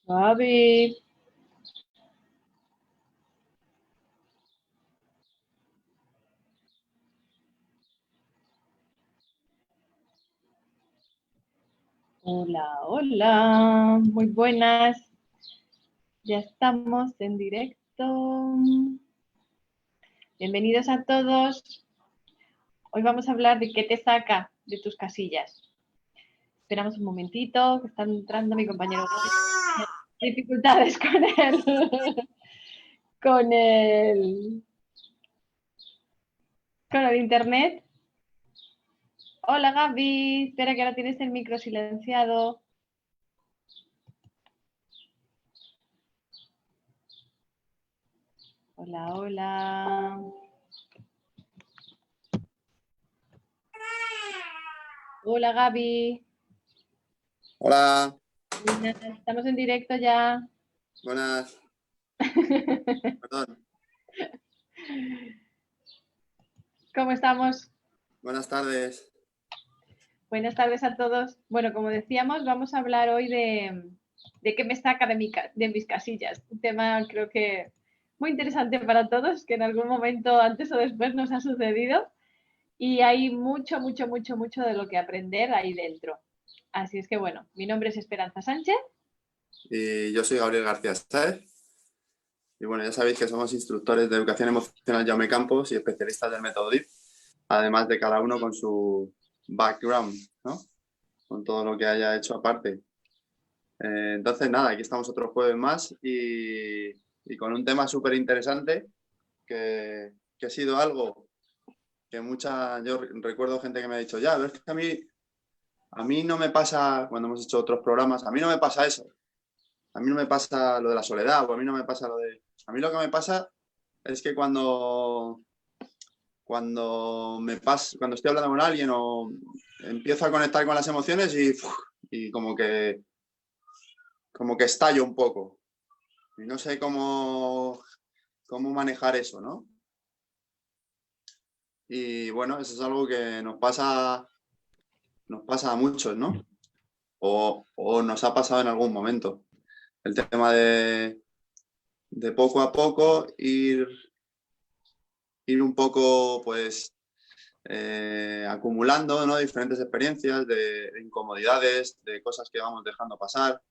Gaby. Hola, hola, muy buenas. Ya estamos en directo. Bienvenidos a todos. Hoy vamos a hablar de qué te saca de tus casillas. Esperamos un momentito, que está entrando mi compañero. Dificultades con el internet. Hola Gaby, espera que ahora tienes el micro silenciado. Hola, hola. Hola Gaby. Hola. Buenas, estamos en directo ya. Buenas. Perdón. ¿Cómo estamos? Buenas tardes. Buenas tardes a todos. Bueno, como decíamos, vamos a hablar hoy de qué me saca de mis casillas. Un tema creo que muy interesante para todos, que en algún momento antes o después nos ha sucedido y hay mucho, mucho, mucho, mucho de lo que aprender ahí dentro. Así es que bueno, mi nombre es Esperanza Sánchez. Y yo soy Gabriel García Sáez. Y bueno, ya sabéis que somos instructores de educación emocional Jaume Campos y especialistas del método DIP, además de cada uno con su background, ¿no? Con todo lo que haya hecho aparte. Entonces, nada, aquí estamos otro jueves más y con un tema súper interesante que ha sido algo que yo recuerdo gente que me ha dicho, ya, ves que a mí no me pasa, cuando hemos hecho otros programas, a mí no me pasa eso. A mí no me pasa lo de la soledad, o a mí no me pasa lo de... A mí lo que me pasa es que cuando estoy hablando con alguien o empiezo a conectar con las emociones y como que estallo un poco. Y no sé cómo manejar eso, ¿no? Y bueno, eso es algo que nos pasa a muchos, ¿no? O nos ha pasado en algún momento. El tema de poco a poco ir un poco, pues, acumulando, ¿no? Diferentes experiencias de incomodidades, de cosas que vamos dejando pasar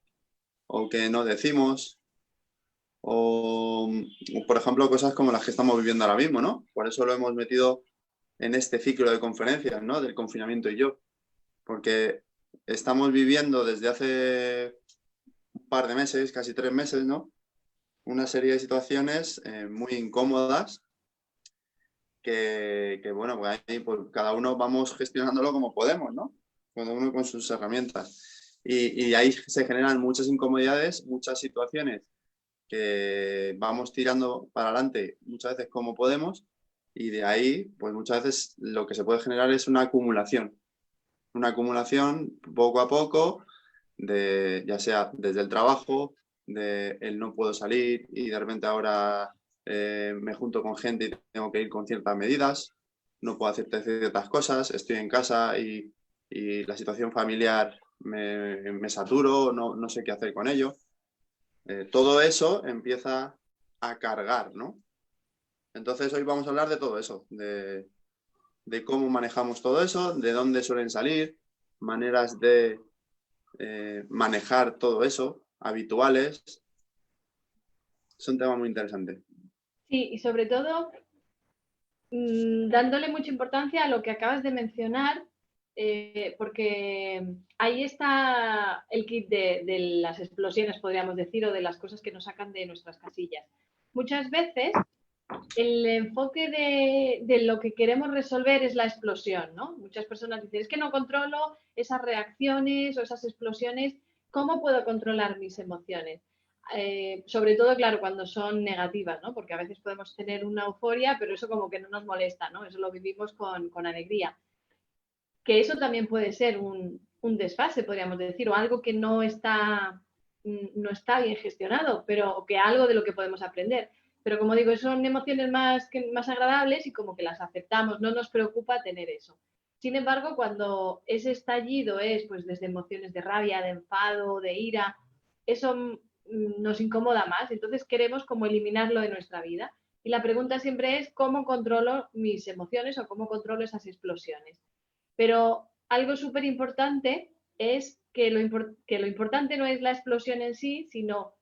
o que no decimos, o, por ejemplo, cosas como las que estamos viviendo ahora mismo, ¿no? Por eso lo hemos metido en este ciclo de conferencias, ¿no? Del confinamiento y yo, porque estamos viviendo desde hace un par de meses, casi 3 meses, ¿no? Una serie de situaciones muy incómodas bueno, pues ahí pues, cada uno vamos gestionándolo como podemos, ¿no? Cada uno con sus herramientas. Y ahí se generan muchas incomodidades, muchas situaciones que vamos tirando para adelante muchas veces como podemos, y de ahí, pues muchas veces lo que se puede generar es una acumulación poco a poco, ya sea desde el trabajo, de el no puedo salir y de repente ahora me junto con gente y tengo que ir con ciertas medidas, no puedo hacer ciertas cosas, estoy en casa y la situación familiar me saturo, no sé qué hacer con ello. Todo eso empieza a cargar, ¿no? Entonces hoy vamos a hablar de todo eso, de cómo manejamos todo eso, de dónde suelen salir, maneras de manejar todo eso, habituales. Es un tema muy interesante. Sí, y sobre todo dándole mucha importancia a lo que acabas de mencionar, porque ahí está el kit de las explosiones, podríamos decir, o de las cosas que nos sacan de nuestras casillas. Muchas veces el enfoque de lo que queremos resolver es la explosión, ¿no? Muchas personas dicen, es que no controlo esas reacciones o esas explosiones, ¿cómo puedo controlar mis emociones? Sobre todo, claro, cuando son negativas, ¿no? Porque a veces podemos tener una euforia, pero eso como que no nos molesta, ¿no? Eso lo vivimos con alegría. Que eso también puede ser un desfase, podríamos decir, o algo que no está bien gestionado, pero que algo de lo que podemos aprender. Pero como digo, son emociones más agradables y como que las aceptamos, no nos preocupa tener eso. Sin embargo, cuando ese estallido es pues desde emociones de rabia, de enfado, de ira, eso nos incomoda más. Entonces queremos como eliminarlo de nuestra vida. Y la pregunta siempre es cómo controlo mis emociones o cómo controlo esas explosiones. Pero algo súper importante es que lo importante no es la explosión en sí, sino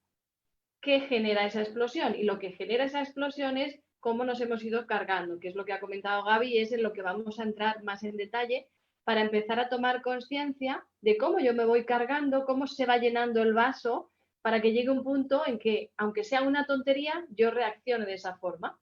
qué genera esa explosión. Y lo que genera esa explosión es cómo nos hemos ido cargando, que es lo que ha comentado Gaby y es en lo que vamos a entrar más en detalle para empezar a tomar conciencia de cómo yo me voy cargando, cómo se va llenando el vaso, para que llegue un punto en que, aunque sea una tontería, yo reaccione de esa forma.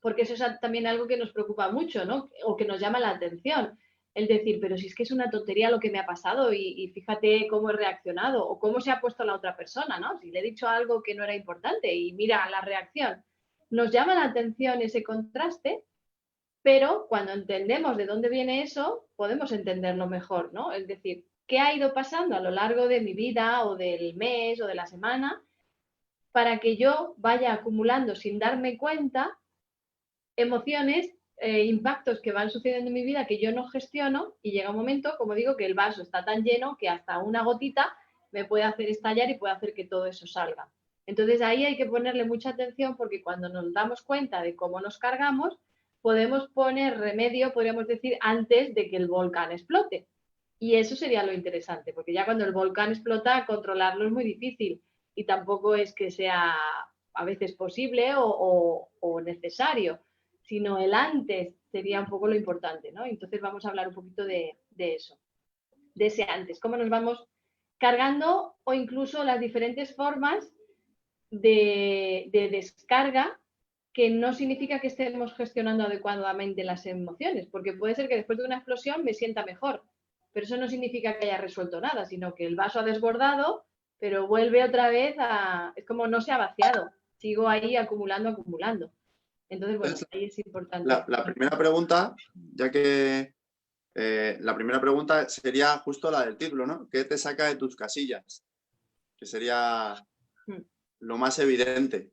Porque eso es también algo que nos preocupa mucho, ¿no? O que nos llama la atención. El decir, pero si es que es una tontería lo que me ha pasado y fíjate cómo he reaccionado o cómo se ha puesto la otra persona, ¿no? Si le he dicho algo que no era importante y mira la reacción. Nos llama la atención ese contraste, pero cuando entendemos de dónde viene eso, podemos entenderlo mejor, ¿no? Es decir, ¿qué ha ido pasando a lo largo de mi vida o del mes o de la semana para que yo vaya acumulando sin darme cuenta emociones, impactos que van sucediendo en mi vida que yo no gestiono y llega un momento, como digo, que el vaso está tan lleno que hasta una gotita me puede hacer estallar y puede hacer que todo eso salga. Entonces ahí hay que ponerle mucha atención porque cuando nos damos cuenta de cómo nos cargamos, podemos poner remedio, podríamos decir, antes de que el volcán explote. Y eso sería lo interesante, porque ya cuando el volcán explota, controlarlo es muy difícil y tampoco es que sea a veces posible o necesario, sino el antes sería un poco lo importante, ¿no? Entonces vamos a hablar un poquito de eso, de ese antes, cómo nos vamos cargando o incluso las diferentes formas de descarga que no significa que estemos gestionando adecuadamente las emociones, porque puede ser que después de una explosión me sienta mejor, pero eso no significa que haya resuelto nada, sino que el vaso ha desbordado, pero vuelve otra vez a... es como no se ha vaciado, sigo ahí acumulando, acumulando. Entonces, bueno, Entonces, ahí es importante. la primera pregunta, ya que la primera pregunta sería justo la del título, ¿no? ¿Qué te saca de tus casillas? Que sería lo más evidente,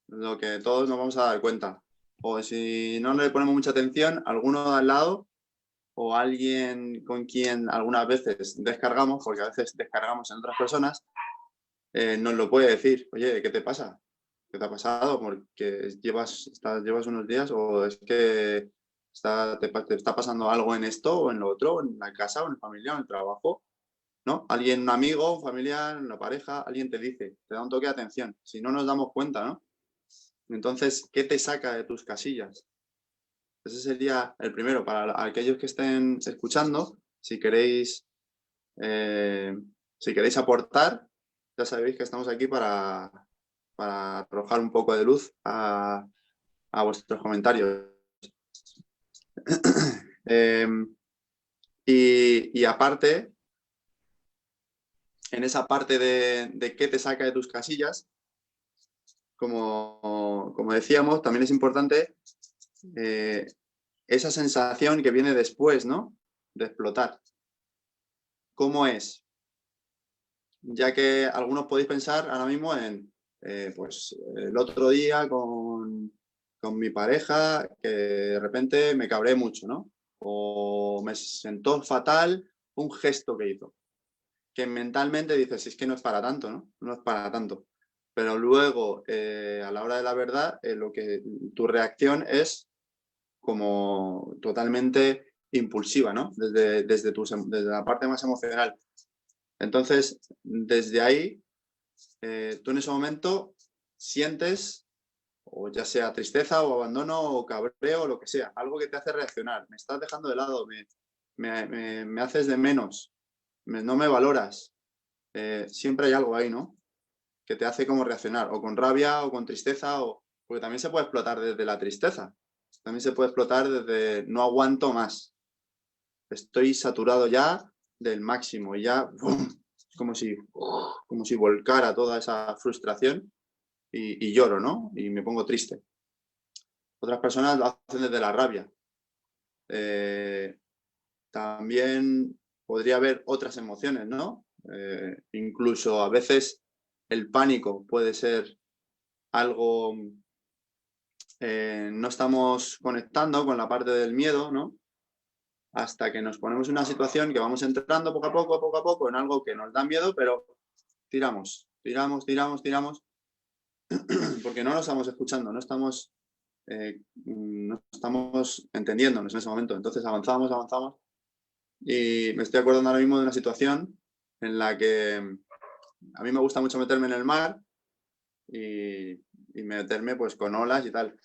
lo que todos nos vamos a dar cuenta. O si no le ponemos mucha atención, alguno de al lado o alguien con quien algunas veces descargamos, porque a veces descargamos en otras personas, nos lo puede decir. Oye, ¿qué te pasa? ¿Qué te ha pasado? Porque llevas unos días o es que te está pasando algo en esto o en lo otro, en la casa o en la familia o en el trabajo, ¿no? Alguien, un amigo, un familiar, una pareja, alguien te dice, te da un toque de atención. Si no nos damos cuenta, ¿no? Entonces, ¿qué te saca de tus casillas? Ese sería el primero. Para aquellos que estén escuchando, si queréis aportar, ya sabéis que estamos aquí para arrojar un poco de luz a vuestros comentarios. Y aparte, en esa parte de qué te saca de tus casillas, como decíamos, también es importante esa sensación que viene después, ¿no? De explotar. ¿Cómo es? Ya que algunos podéis pensar ahora mismo en, pues, el otro día con mi pareja, que de repente me cabré mucho, ¿no? O me sentó fatal un gesto que hizo. Que mentalmente dices, es que no es para tanto, ¿no? No es para tanto. Pero luego, a la hora de la verdad, tu reacción es como totalmente impulsiva, ¿no? Desde la parte más emocional. Entonces, desde ahí, tú en ese momento sientes, o ya sea tristeza o abandono o cabreo o lo que sea, algo que te hace reaccionar. Me estás dejando de lado, me haces de menos, no me valoras. Siempre hay algo ahí, ¿no? Que te hace como reaccionar, o con rabia o con tristeza, porque también se puede explotar desde la tristeza. También se puede explotar desde no aguanto más. Estoy saturado ya del máximo y ya ¡bum! Como si volcara toda esa frustración y lloro, ¿no? Y me pongo triste. Otras personas lo hacen desde la rabia. También podría haber otras emociones, ¿no? Incluso a veces el pánico puede ser algo... no estamos conectando con la parte del miedo, ¿no? Hasta que nos ponemos en una situación que vamos entrando poco a poco en algo que nos da miedo, pero tiramos. tiramos, porque no nos estamos escuchando, no estamos entendiéndonos en ese momento. Entonces avanzamos y me estoy acordando ahora mismo de una situación en la que a mí me gusta mucho meterme en el mar y meterme pues con olas y tal.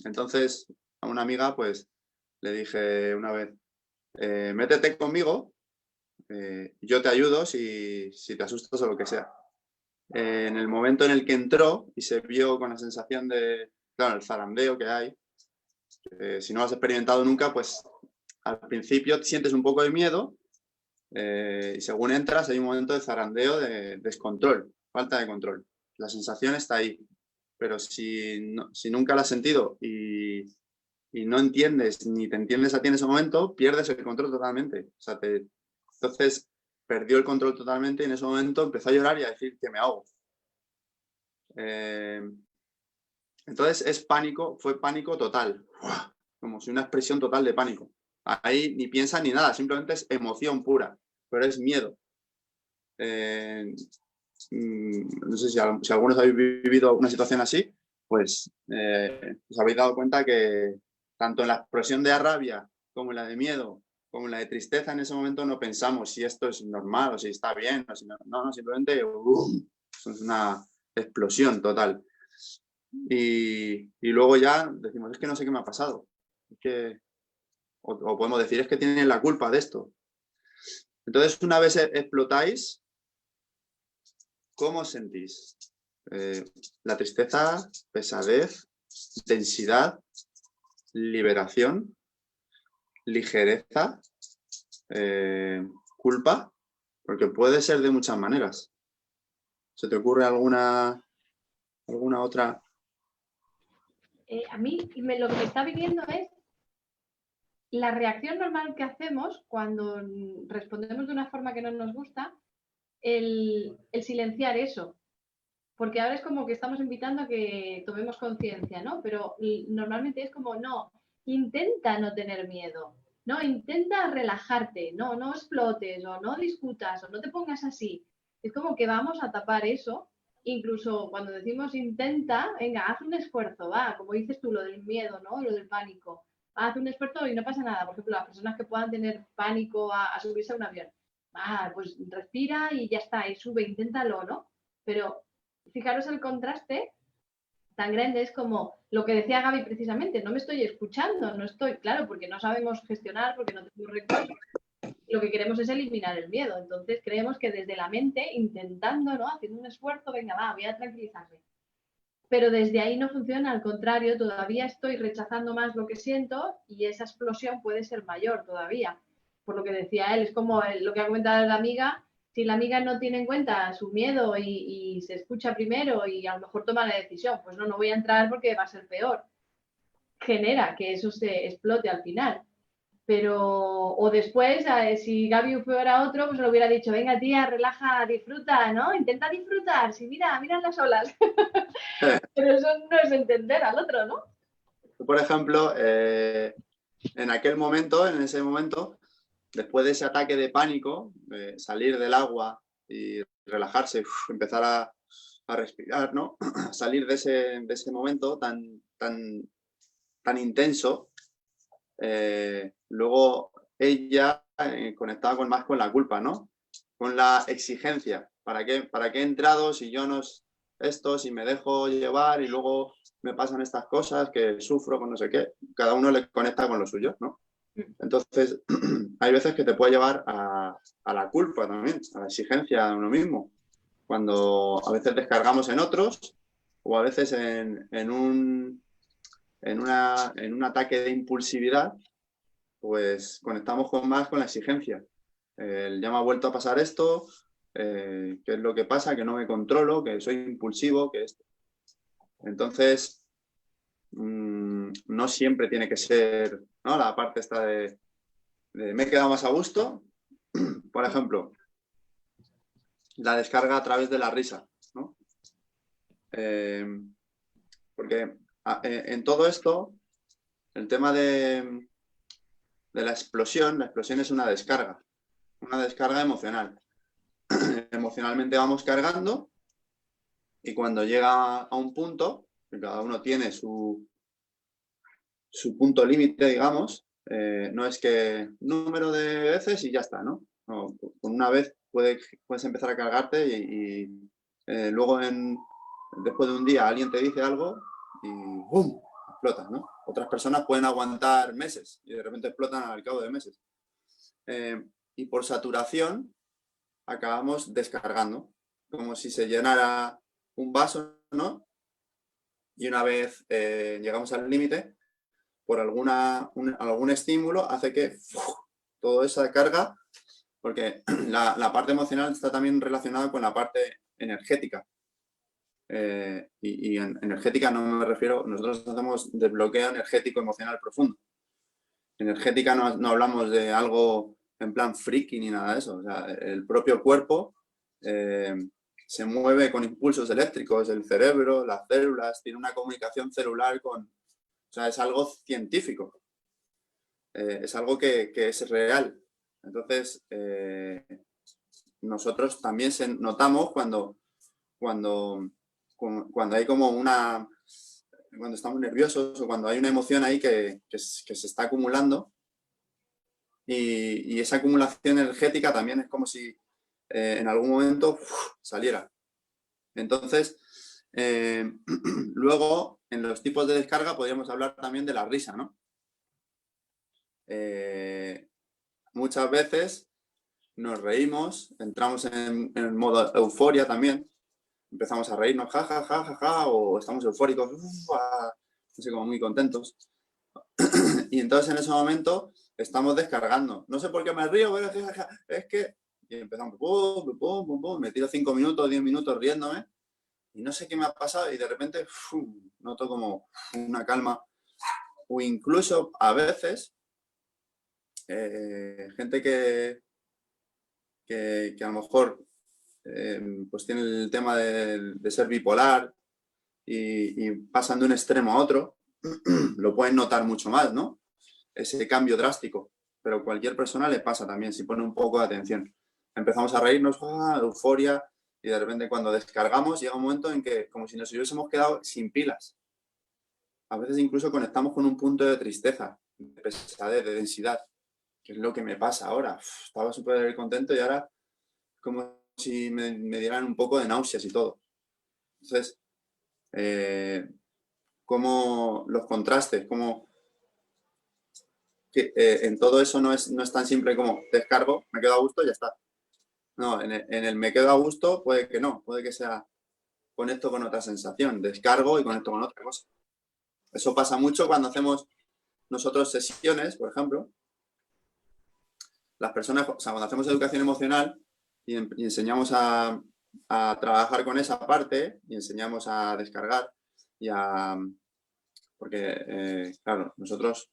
Entonces a una amiga pues le dije una vez, métete conmigo, yo te ayudo si te asustas o lo que sea. En el momento en el que entró y se vio con la sensación de, claro, el zarandeo que hay, si no lo has experimentado nunca, pues al principio sientes un poco de miedo y según entras hay un momento de zarandeo, de descontrol, falta de control. La sensación está ahí, pero si nunca la has sentido y no entiendes ni te entiendes a ti en ese momento, pierdes el control totalmente. O sea, entonces perdió el control totalmente y en ese momento empezó a llorar y a decir que me ahogo. Entonces es pánico, fue pánico total, como si una expresión total de pánico. Ahí ni piensa ni nada, simplemente es emoción pura, pero es miedo. No sé si algunos habéis vivido una situación así, pues os habéis dado cuenta que tanto en la expresión de rabia como en la de miedo, como en la de tristeza, en ese momento no pensamos si esto es normal o si está bien, o si no, simplemente es una explosión total. Y luego ya decimos, es que no sé qué me ha pasado. Es que, o podemos decir, es que tienen la culpa de esto. Entonces, una vez explotáis, ¿cómo os sentís? La tristeza, pesadez, densidad, liberación, ligereza, culpa, porque puede ser de muchas maneras. ¿Se te ocurre alguna otra? A mí lo que me está viniendo es la reacción normal que hacemos cuando respondemos de una forma que no nos gusta, el silenciar eso. Porque ahora es como que estamos invitando a que tomemos conciencia, ¿no? Pero normalmente es como, no, intenta no tener miedo, no, intenta relajarte, no explotes o no discutas o no te pongas así. Es como que vamos a tapar eso. Incluso cuando decimos intenta, venga, haz un esfuerzo, va, como dices tú, lo del miedo, ¿no? Lo del pánico. Haz un esfuerzo y no pasa nada. Por ejemplo, las personas que puedan tener pánico a subirse a un avión, pues respira y ya está, y sube, inténtalo, ¿no? Pero fijaros el contraste tan grande, es como lo que decía Gaby precisamente, no me estoy escuchando, no estoy, claro, porque no sabemos gestionar, porque no tenemos recursos, lo que queremos es eliminar el miedo, entonces creemos que desde la mente, intentando, ¿no? Haciendo un esfuerzo, venga, va, voy a tranquilizarme. Pero desde ahí no funciona, al contrario, todavía estoy rechazando más lo que siento y esa explosión puede ser mayor todavía. Por lo que decía él, es como lo que ha comentado la amiga, si la amiga no tiene en cuenta su miedo y se escucha primero y a lo mejor toma la decisión, pues no voy a entrar porque va a ser peor. Genera que eso se explote al final. Pero, o después, si Gaby fuera otro, pues le hubiera dicho, venga tía, relaja, disfruta, ¿no? Intenta disfrutar, si mira las olas. Pero eso no es entender al otro, ¿no? Por ejemplo, en ese momento, después de ese ataque de pánico, salir del agua y relajarse, empezar a respirar, ¿no? Salir de ese momento tan intenso, luego ella conectaba más con la culpa, ¿no? Con la exigencia. ¿Para qué he entrado si yo no esto, si me dejo llevar y luego me pasan estas cosas que sufro con no sé qué? Cada uno le conecta con lo suyo, ¿no? Entonces, hay veces que te puede llevar a la culpa también, a la exigencia de uno mismo. Cuando a veces descargamos en otros o a veces en un ataque de impulsividad, pues conectamos más con la exigencia. Ya me ha vuelto a pasar esto, ¿qué es lo que pasa? Que no me controlo, que soy impulsivo, que esto. Entonces, no siempre tiene que ser, ¿no? La parte esta de me he quedado más a gusto. Por ejemplo, la descarga a través de la risa, ¿no? Porque en todo esto, el tema de la explosión es una descarga emocional. Emocionalmente vamos cargando Y cuando llega a un punto, que cada uno tiene su punto límite, digamos, no es que número de veces y ya está, ¿no? No, con una vez puedes empezar a cargarte y luego después de un día alguien te dice algo y ¡bum! Explota, ¿no? Otras personas pueden aguantar meses y de repente explotan al cabo de meses. Y por saturación acabamos descargando, como si se llenara un vaso, ¿no? Y una vez llegamos al límite, por algún estímulo hace que toda esa carga, porque la parte emocional está también relacionada con la parte energética. Y en energética no me refiero, nosotros hacemos desbloqueo energético emocional profundo. Energética no hablamos de algo en plan friki ni nada de eso. O sea, el propio cuerpo se mueve con impulsos eléctricos, el cerebro, las células, tiene una comunicación celular con... O sea, es algo científico. Es algo que es real. Entonces, nosotros también notamos cuando hay como cuando estamos nerviosos o cuando hay una emoción ahí que se está acumulando y esa acumulación energética también es como si en algún momento saliera. Entonces, luego en los tipos de descarga podríamos hablar también de la risa, ¿no? Muchas veces nos reímos, entramos en modo euforia también, empezamos a reírnos, ja, ja, ja, ja, ja, o estamos eufóricos, no sé, como muy contentos. Y entonces en ese momento estamos descargando. No sé por qué me río, pero es que... Y empezamos, pum, pum, pum, pum, me tiro 5 minutos, 10 minutos riéndome y no sé qué me ha pasado y de repente noto como una calma. O incluso a veces gente que a lo mejor pues tiene el tema de ser bipolar y pasan de un extremo a otro, lo pueden notar mucho más, ¿no? Ese cambio drástico. Pero a cualquier persona le pasa también, si pone un poco de atención. Empezamos a reírnos, euforia, y de repente cuando descargamos llega un momento en que como si nos hubiésemos quedado sin pilas. A veces incluso conectamos con un punto de tristeza, de pesadez, de densidad, que es lo que me pasa ahora. Estaba súper contento y ahora como si me dieran un poco de náuseas y todo. Entonces, como los contrastes, como que en todo eso no es tan simple como descargo, me quedo a gusto y ya está. No, en el me quedo a gusto puede que no, puede que sea conecto con otra sensación, descargo y conecto con otra cosa. Eso pasa mucho cuando hacemos nosotros sesiones, por ejemplo. Las personas, o sea, cuando hacemos educación emocional y enseñamos a trabajar con esa parte y enseñamos a descargar y a... Porque, claro, nosotros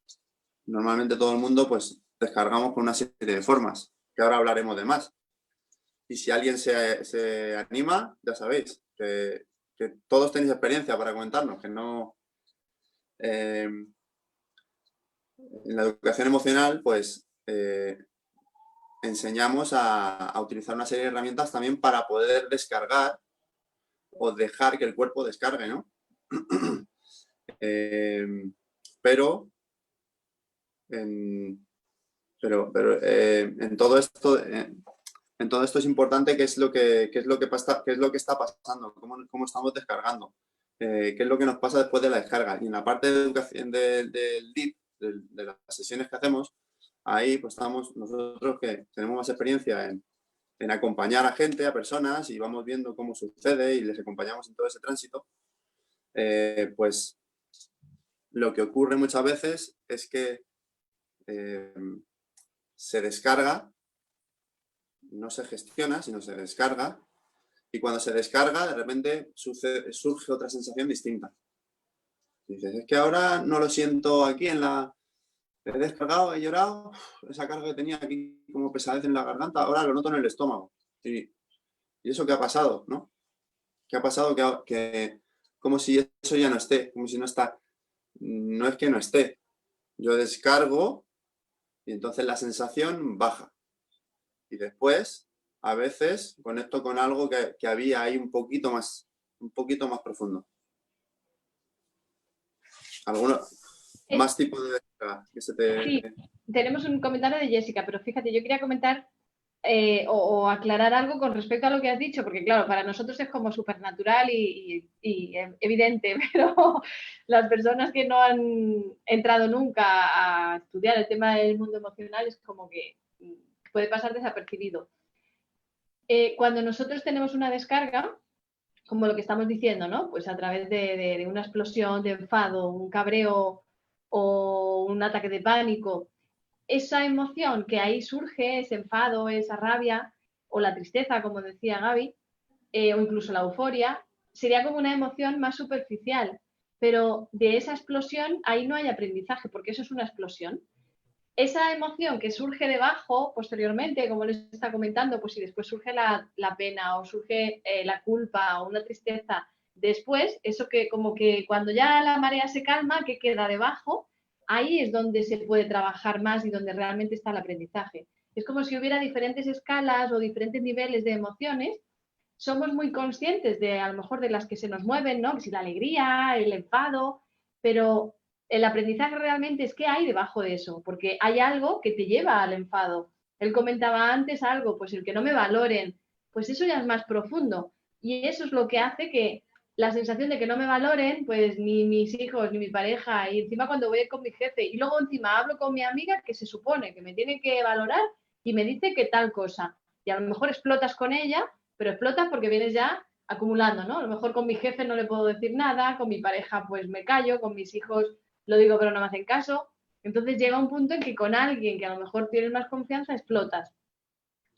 normalmente todo el mundo pues descargamos con una serie de formas, que ahora hablaremos de más. Y si alguien se anima, ya sabéis, que todos tenéis experiencia para comentarnos, que no... en la educación emocional, pues enseñamos a utilizar una serie de herramientas también para poder descargar o dejar que el cuerpo descargue, ¿no? Pero en todo esto es importante qué es lo que está pasando, cómo estamos descargando, qué es lo que nos pasa después de la descarga. Y en la parte de educación del DIP, de las sesiones que hacemos, ahí pues estamos nosotros que tenemos más experiencia en acompañar a gente, a personas, y vamos viendo cómo sucede y les acompañamos en todo ese tránsito, pues lo que ocurre muchas veces es que se descarga, no se gestiona, sino se descarga, y cuando se descarga, de repente surge otra sensación distinta. Dices, es que ahora no lo siento aquí he descargado, he llorado, esa carga que tenía aquí como pesadez en la garganta, ahora lo noto en el estómago. ¿Y eso qué ha pasado, no? ¿Qué ha pasado? Que como si eso ya no esté, como si no está. No es que no esté. Yo descargo y entonces la sensación baja. Y después, a veces, conecto con algo que había ahí un poquito más un poquito más profundo. ¿Alguno más tipo de descarga que se te...? Sí, tenemos un comentario de Jessica, pero fíjate, yo quería comentar o aclarar algo con respecto a lo que has dicho, porque claro, para nosotros es como supernatural y evidente, pero las personas que no han entrado nunca a estudiar el tema del mundo emocional es como que puede pasar desapercibido. Cuando nosotros tenemos una descarga, como lo que estamos diciendo, ¿no? Pues a través de una explosión de enfado, un cabreo o un ataque de pánico, esa emoción que ahí surge, ese enfado, esa rabia o la tristeza, como decía Gaby, o incluso la euforia, sería como una emoción más superficial, pero de esa explosión ahí no hay aprendizaje, porque eso es una explosión. Esa emoción que surge debajo, posteriormente, como les está comentando, pues si después surge la pena o surge la culpa o una tristeza, después, eso que como que cuando ya la marea se calma, que queda debajo, ahí es donde se puede trabajar más y donde realmente está el aprendizaje. Es como si hubiera diferentes escalas o diferentes niveles de emociones. Somos muy conscientes de a lo mejor de las que se nos mueven, ¿no? Si la alegría, el enfado, pero el aprendizaje realmente es qué hay debajo de eso, porque hay algo que te lleva al enfado. Él comentaba antes algo, pues el que no me valoren, pues eso ya es más profundo. Y eso es lo que hace que la sensación de que no me valoren, pues ni mis hijos, ni mi pareja, y encima cuando voy con mi jefe, y luego encima hablo con mi amiga que se supone que me tiene que valorar y me dice que tal cosa. Y a lo mejor explotas con ella, pero explotas porque vienes ya acumulando, ¿no? A lo mejor con mi jefe no le puedo decir nada, con mi pareja pues me callo, con mis hijos lo digo pero no me hacen caso. Entonces llega un punto en que con alguien que a lo mejor tienes más confianza explotas.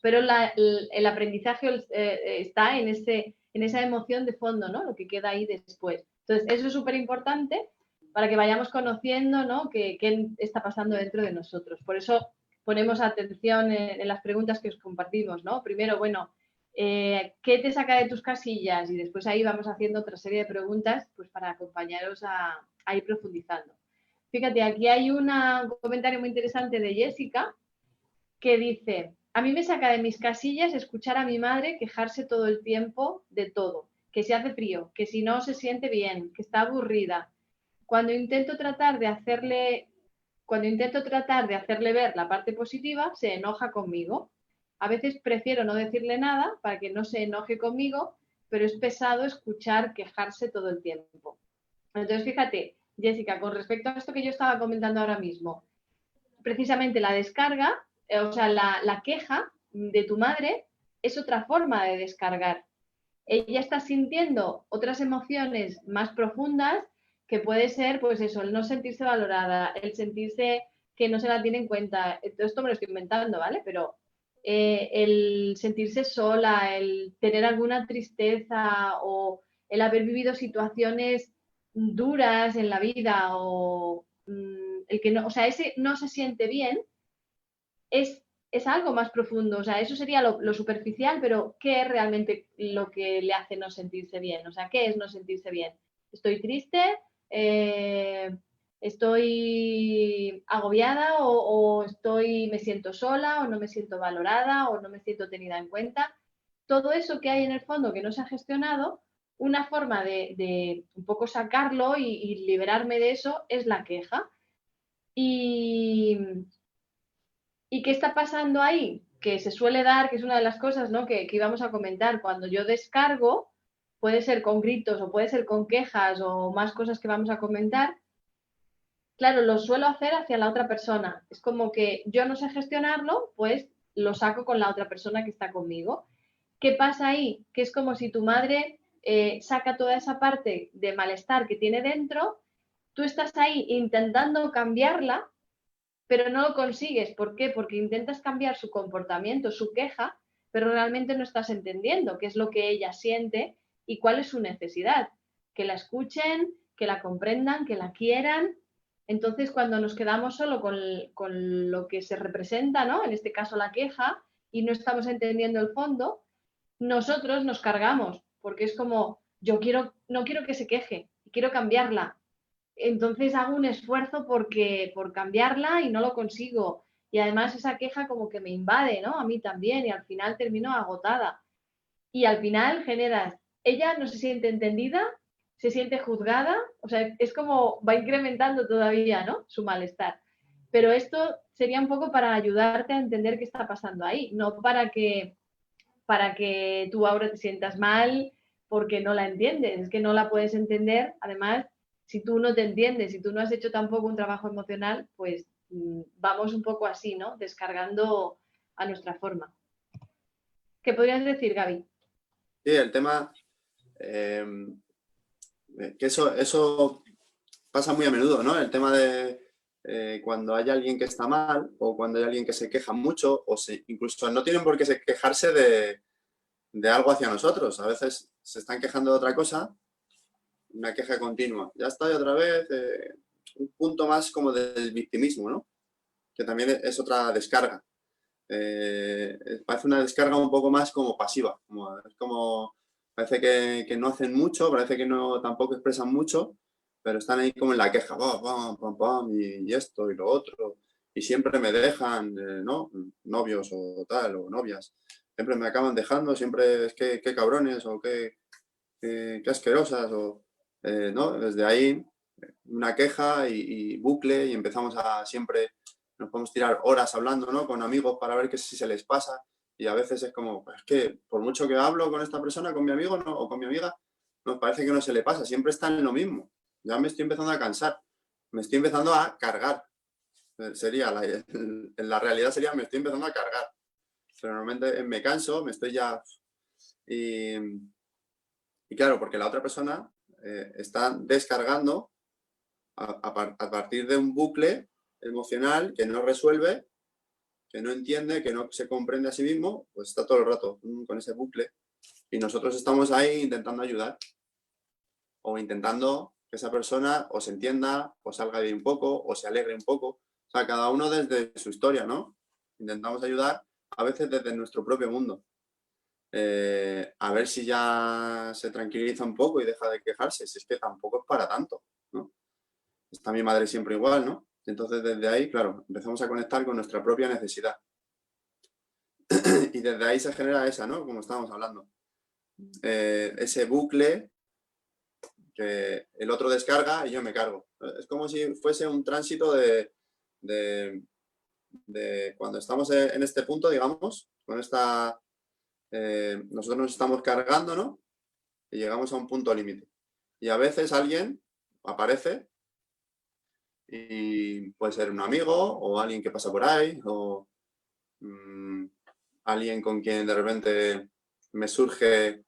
Pero el aprendizaje está en esa emoción de fondo, ¿no? Lo que queda ahí después. Entonces, eso es súper importante para que vayamos conociendo, ¿no? Qué está pasando dentro de nosotros. Por eso ponemos atención en las preguntas que os compartimos, ¿no? Primero, bueno, ¿qué te saca de tus casillas? Y después ahí vamos haciendo otra serie de preguntas pues para acompañaros a ir profundizando. Fíjate, aquí hay un comentario muy interesante de Jessica que dice, a mí me saca de mis casillas escuchar a mi madre quejarse todo el tiempo de todo, que se hace frío, que si no se siente bien, que está aburrida. Cuando intento tratar de hacerle, cuando intento tratar de hacerle ver la parte positiva, se enoja conmigo. A veces prefiero no decirle nada para que no se enoje conmigo, pero es pesado escuchar quejarse todo el tiempo. Entonces, fíjate, Jessica, con respecto a esto que yo estaba comentando ahora mismo, precisamente la descarga, o sea, la queja de tu madre es otra forma de descargar. Ella está sintiendo otras emociones más profundas que puede ser, pues eso, el no sentirse valorada, el sentirse que no se la tiene en cuenta. Todo esto me lo estoy inventando, ¿vale? Pero el sentirse sola, el tener alguna tristeza o el haber vivido situaciones duras en la vida o el que no, o sea, ese no se siente bien es algo más profundo. O sea, eso sería lo superficial, pero ¿qué es realmente lo que le hace no sentirse bien? O sea, ¿qué es no sentirse bien? ¿Estoy triste? Eh, ¿Estoy agobiada o me siento sola o no me siento valorada o no me siento tenida en cuenta? Todo eso que hay en el fondo que no se ha gestionado, una forma de un poco sacarlo y liberarme de eso es la queja. Y, ¿Y qué está pasando ahí? Que se suele dar, que es una de las cosas, ¿no? que íbamos a comentar, cuando yo descargo, puede ser con gritos o puede ser con quejas o más cosas que vamos a comentar, claro, lo suelo hacer hacia la otra persona. Es como que yo no sé gestionarlo, pues lo saco con la otra persona que está conmigo. ¿Qué pasa ahí? Que es como si tu madre saca toda esa parte de malestar que tiene dentro, tú estás ahí intentando cambiarla, pero no lo consigues. ¿Por qué? Porque intentas cambiar su comportamiento, su queja, pero realmente no estás entendiendo qué es lo que ella siente y cuál es su necesidad. Que la escuchen, que la comprendan, que la quieran. Entonces, cuando nos quedamos solo con lo que se representa, ¿no? En este caso la queja, y no estamos entendiendo el fondo, nosotros nos cargamos, porque es como, no quiero que se queje, quiero cambiarla, entonces hago un esfuerzo por cambiarla y no lo consigo. Y además esa queja como que me invade, ¿no? A mí también y al final termino agotada. Y al final generas ella no se siente entendida, se siente juzgada, o sea, es como va incrementando todavía, ¿no? Su malestar. Pero esto sería un poco para ayudarte a entender qué está pasando ahí, no para que tú ahora te sientas mal porque no la entiendes, es que no la puedes entender. Además, si tú no te entiendes, si tú no has hecho tampoco un trabajo emocional, pues vamos un poco así, ¿no? Descargando a nuestra forma. ¿Qué podrías decir, Gaby? Sí, el tema, que eso pasa muy a menudo, ¿no? El tema de cuando hay alguien que está mal o cuando hay alguien que se queja mucho o incluso no tienen por qué quejarse de algo hacia nosotros. A veces se están quejando de otra cosa, una queja continua. Ya estoy otra vez, un punto más como del victimismo, ¿no? Que también es otra descarga. Parece una descarga un poco más como pasiva, parece que no hacen mucho, parece que no tampoco expresan mucho, pero están ahí como en la queja, pam, pam, pam, y esto y lo otro, y siempre me dejan, ¿no? Novios o tal, o novias, siempre me acaban dejando, siempre es que qué cabrones o qué asquerosas, o, ¿no? Desde ahí una queja y bucle y empezamos a siempre, nos podemos tirar horas hablando, ¿no? Con amigos para ver si se les pasa y a veces es como, es que por mucho que hablo con esta persona, con mi amigo ¿no? o con mi amiga, nos parece que no se le pasa, siempre está en lo mismo. Ya me estoy empezando a cansar, me estoy empezando a cargar. Sería, la realidad sería, me estoy empezando a cargar. Pero normalmente me canso, me estoy ya... Y, y claro, porque la otra persona está descargando a partir de un bucle emocional que no resuelve, que no entiende, que no se comprende a sí mismo, pues está todo el rato con ese bucle. Y nosotros estamos ahí intentando ayudar o intentando que esa persona o se entienda, o salga de un poco, o se alegre un poco. O sea, cada uno desde su historia, ¿no? Intentamos ayudar a veces desde nuestro propio mundo. A ver si ya se tranquiliza un poco y deja de quejarse, si es que tampoco es para tanto, ¿no? Está mi madre siempre igual, ¿no? Entonces desde ahí, claro, empezamos a conectar con nuestra propia necesidad. Y desde ahí se genera esa, ¿no? Como estábamos hablando. Ese bucle que el otro descarga y yo me cargo. Es como si fuese un tránsito de cuando estamos en este punto, digamos, con esta... nosotros nos estamos cargando, ¿no? Y llegamos a un punto límite. Y a veces alguien aparece y puede ser un amigo o alguien que pasa por ahí o alguien con quien de repente me surge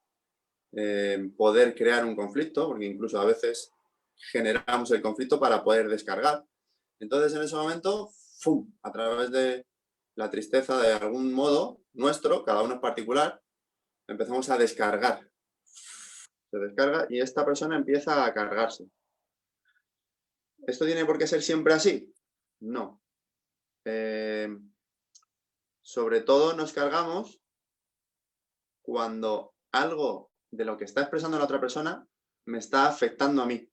poder crear un conflicto, porque incluso a veces generamos el conflicto para poder descargar. Entonces en ese momento, ¡fum!, a través de la tristeza de algún modo nuestro, cada uno es particular, empezamos a descargar. Se descarga y esta persona empieza a cargarse. ¿Esto tiene por qué ser siempre así? No. Sobre todo nos cargamos cuando algo de lo que está expresando la otra persona me está afectando a mí.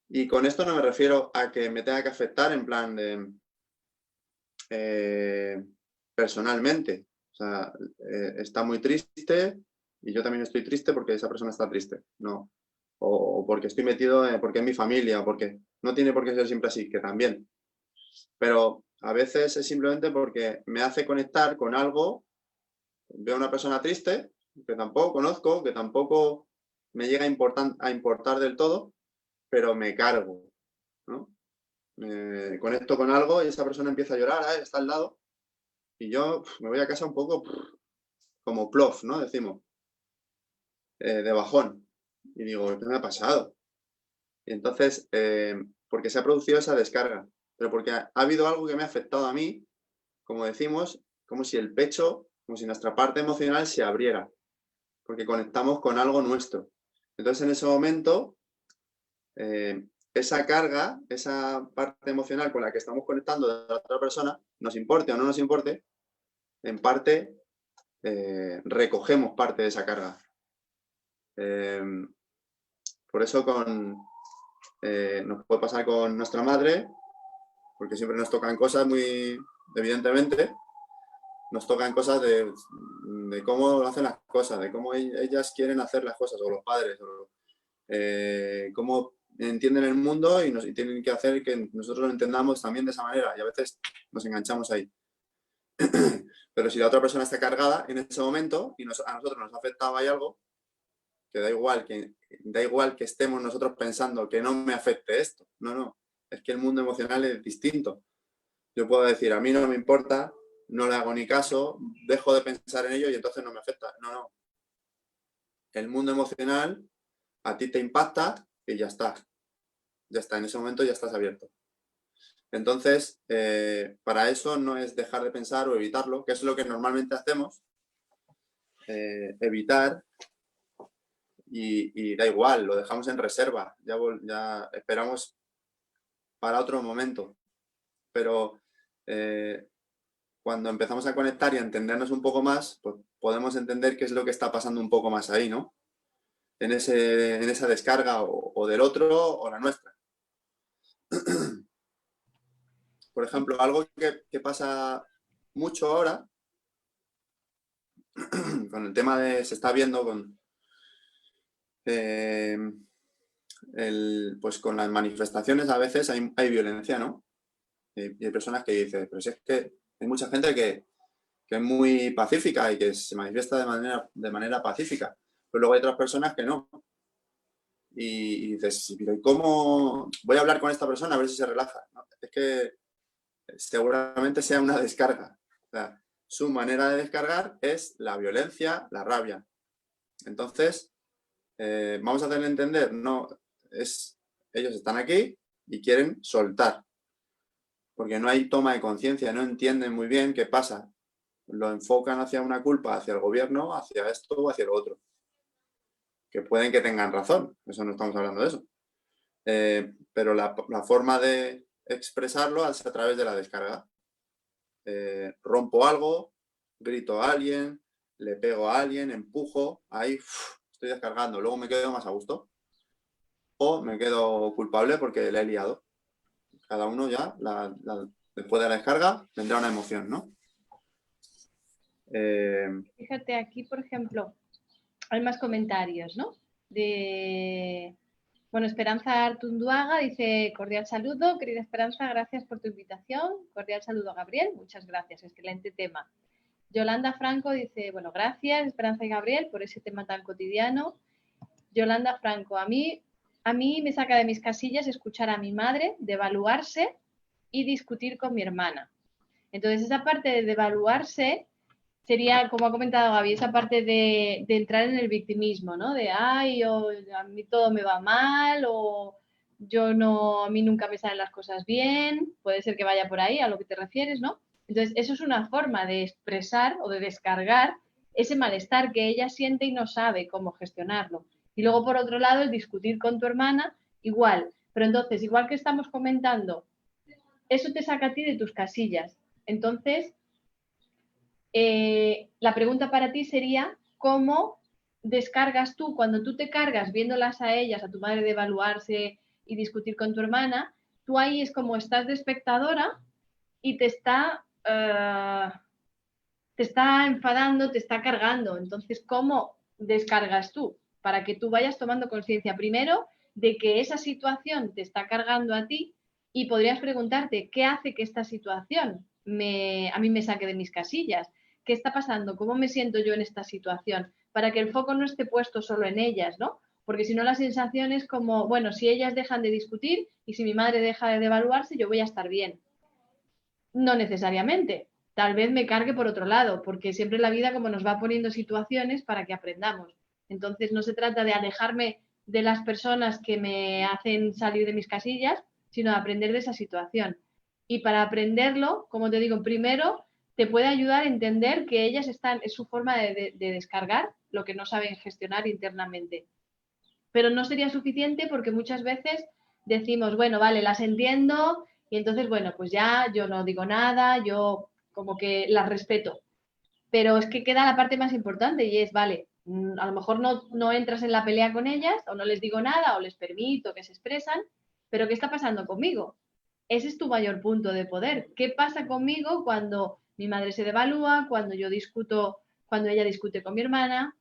Y con esto no me refiero a que me tenga que afectar en plan de personalmente. O sea, está muy triste y yo también estoy triste porque esa persona está triste. No. O porque estoy metido, porque es mi familia, porque no tiene por qué ser siempre así, que también. Pero a veces es simplemente porque me hace conectar con algo. Veo a una persona triste, que tampoco conozco, que tampoco me llega a importar del todo, pero me cargo, ¿no? Conecto con algo y esa persona empieza a llorar, está al lado, y yo me voy a casa un poco como plof, ¿no? Decimos, de bajón. Y digo, ¿qué me ha pasado? Y entonces, porque se ha producido esa descarga, pero porque ha habido algo que me ha afectado a mí, como decimos, como si el pecho, como si nuestra parte emocional se abriera, porque conectamos con algo nuestro. Entonces, en ese momento, esa carga, esa parte emocional con la que estamos conectando de la otra persona, nos importe o no nos importe, en parte recogemos parte de esa carga. Por eso nos puede pasar con nuestra madre, porque siempre nos tocan cosas muy evidentemente, nos tocan cosas de cómo hacen las cosas, de cómo ellas quieren hacer las cosas, o los padres, o cómo entienden el mundo y tienen que hacer que nosotros lo entendamos también de esa manera, y a veces nos enganchamos ahí. Pero si la otra persona está cargada en ese momento y a nosotros nos ha afectado ahí algo, que da igual que estemos nosotros pensando que no me afecte esto. No. Es que el mundo emocional es distinto. Yo puedo decir, a mí no me importa, no le hago ni caso, dejo de pensar en ello y entonces no me afecta. No. El mundo emocional a ti te impacta y ya está. Ya está, en ese momento ya estás abierto. Entonces, para eso no es dejar de pensar o evitarlo, que es lo que normalmente hacemos, evitar, y da igual, lo dejamos en reserva, ya esperamos para otro momento. Pero cuando empezamos a conectar y a entendernos un poco más, pues podemos entender qué es lo que está pasando un poco más ahí, ¿no? En esa descarga o del otro o la nuestra. Por ejemplo, algo que pasa mucho ahora, con el tema se está viendo pues con las manifestaciones a veces hay violencia, ¿no? Y hay personas que dicen, pero si es que hay mucha gente que es muy pacífica y que se manifiesta de manera pacífica, pero luego hay otras personas que no. Y dices, pero ¿y cómo voy a hablar con esta persona a ver si se relaja? ¿No? Es que seguramente sea una descarga. O sea, su manera de descargar es la violencia, la rabia. Entonces, vamos a hacerle entender, no, ellos están aquí y quieren soltar, porque no hay toma de conciencia, no entienden muy bien qué pasa. Lo enfocan hacia una culpa, hacia el gobierno, hacia esto o hacia lo otro. Que pueden que tengan razón, eso no estamos hablando de eso. Pero la forma de expresarlo es a través de la descarga. Rompo algo, grito a alguien, le pego a alguien, empujo, ahí estoy descargando, luego me quedo más a gusto. O me quedo culpable porque le he liado. Cada uno ya, después de la descarga, tendrá una emoción, ¿no? Fíjate, aquí, por ejemplo, hay más comentarios, ¿no? Bueno, Esperanza Artunduaga dice, cordial saludo, querida Esperanza, gracias por tu invitación. Cordial saludo, Gabriel, muchas gracias, excelente tema. Yolanda Franco dice, bueno, gracias, Esperanza y Gabriel, por ese tema tan cotidiano. Yolanda Franco, a mí me saca de mis casillas escuchar a mi madre devaluarse y discutir con mi hermana. Entonces, esa parte de devaluarse sería, como ha comentado Gaby, esa parte de entrar en el victimismo, ¿no? De, ay, a mí todo me va mal, o a mí nunca me salen las cosas bien, puede ser que vaya por ahí a lo que te refieres, ¿no? Entonces, eso es una forma de expresar o de descargar ese malestar que ella siente y no sabe cómo gestionarlo. Y luego, por otro lado, el discutir con tu hermana, igual. Pero entonces, igual que estamos comentando, eso te saca a ti de tus casillas. Entonces, la pregunta para ti sería, ¿cómo descargas tú, cuando tú te cargas viéndolas a ellas, a tu madre devaluarse y discutir con tu hermana, tú ahí es como estás de espectadora y te está enfadando, te está cargando. Entonces, ¿cómo descargas tú? Para que tú vayas tomando conciencia primero de que esa situación te está cargando a ti y podrías preguntarte, ¿qué hace que esta situación a mí me saque de mis casillas? ¿Qué está pasando? ¿Cómo me siento yo en esta situación? Para que el foco no esté puesto solo en ellas, ¿no? Porque si no la sensación es como, bueno, si ellas dejan de discutir y si mi madre deja de devaluarse, yo voy a estar bien. No necesariamente. Tal vez me cargue por otro lado, porque siempre la vida como nos va poniendo situaciones para que aprendamos. Entonces no se trata de alejarme de las personas que me hacen salir de mis casillas, sino de aprender de esa situación. Y para aprenderlo, como te digo, primero te puede ayudar a entender que ellas es su forma de descargar lo que no saben gestionar internamente. Pero no sería suficiente porque muchas veces decimos, bueno, vale, las entiendo y entonces, bueno, pues ya yo no digo nada, yo como que las respeto. Pero es que queda la parte más importante y es, vale, a lo mejor no entras en la pelea con ellas o no les digo nada o les permito que se expresan, pero ¿qué está pasando conmigo? Ese es tu mayor punto de poder. ¿Qué pasa conmigo cuando Mi madre se devalúa cuando yo discuto, cuando ella discute con mi hermana.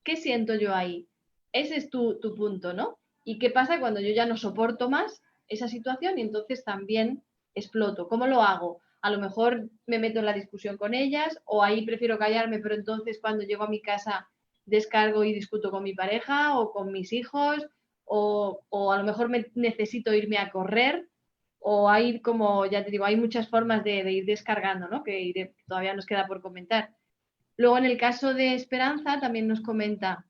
¿Qué siento yo ahí? Ese es tu punto, ¿no? ¿Y qué pasa cuando yo ya no soporto más esa situación y entonces también exploto? ¿Cómo lo hago? A lo mejor me meto en la discusión con ellas o ahí prefiero callarme, pero entonces cuando llego a mi casa descargo y discuto con mi pareja o con mis hijos o a lo mejor necesito irme a correr o hay como, ya te digo, hay muchas formas de ir descargando, ¿no? Que todavía nos queda por comentar. Luego en el caso de Esperanza también nos comenta,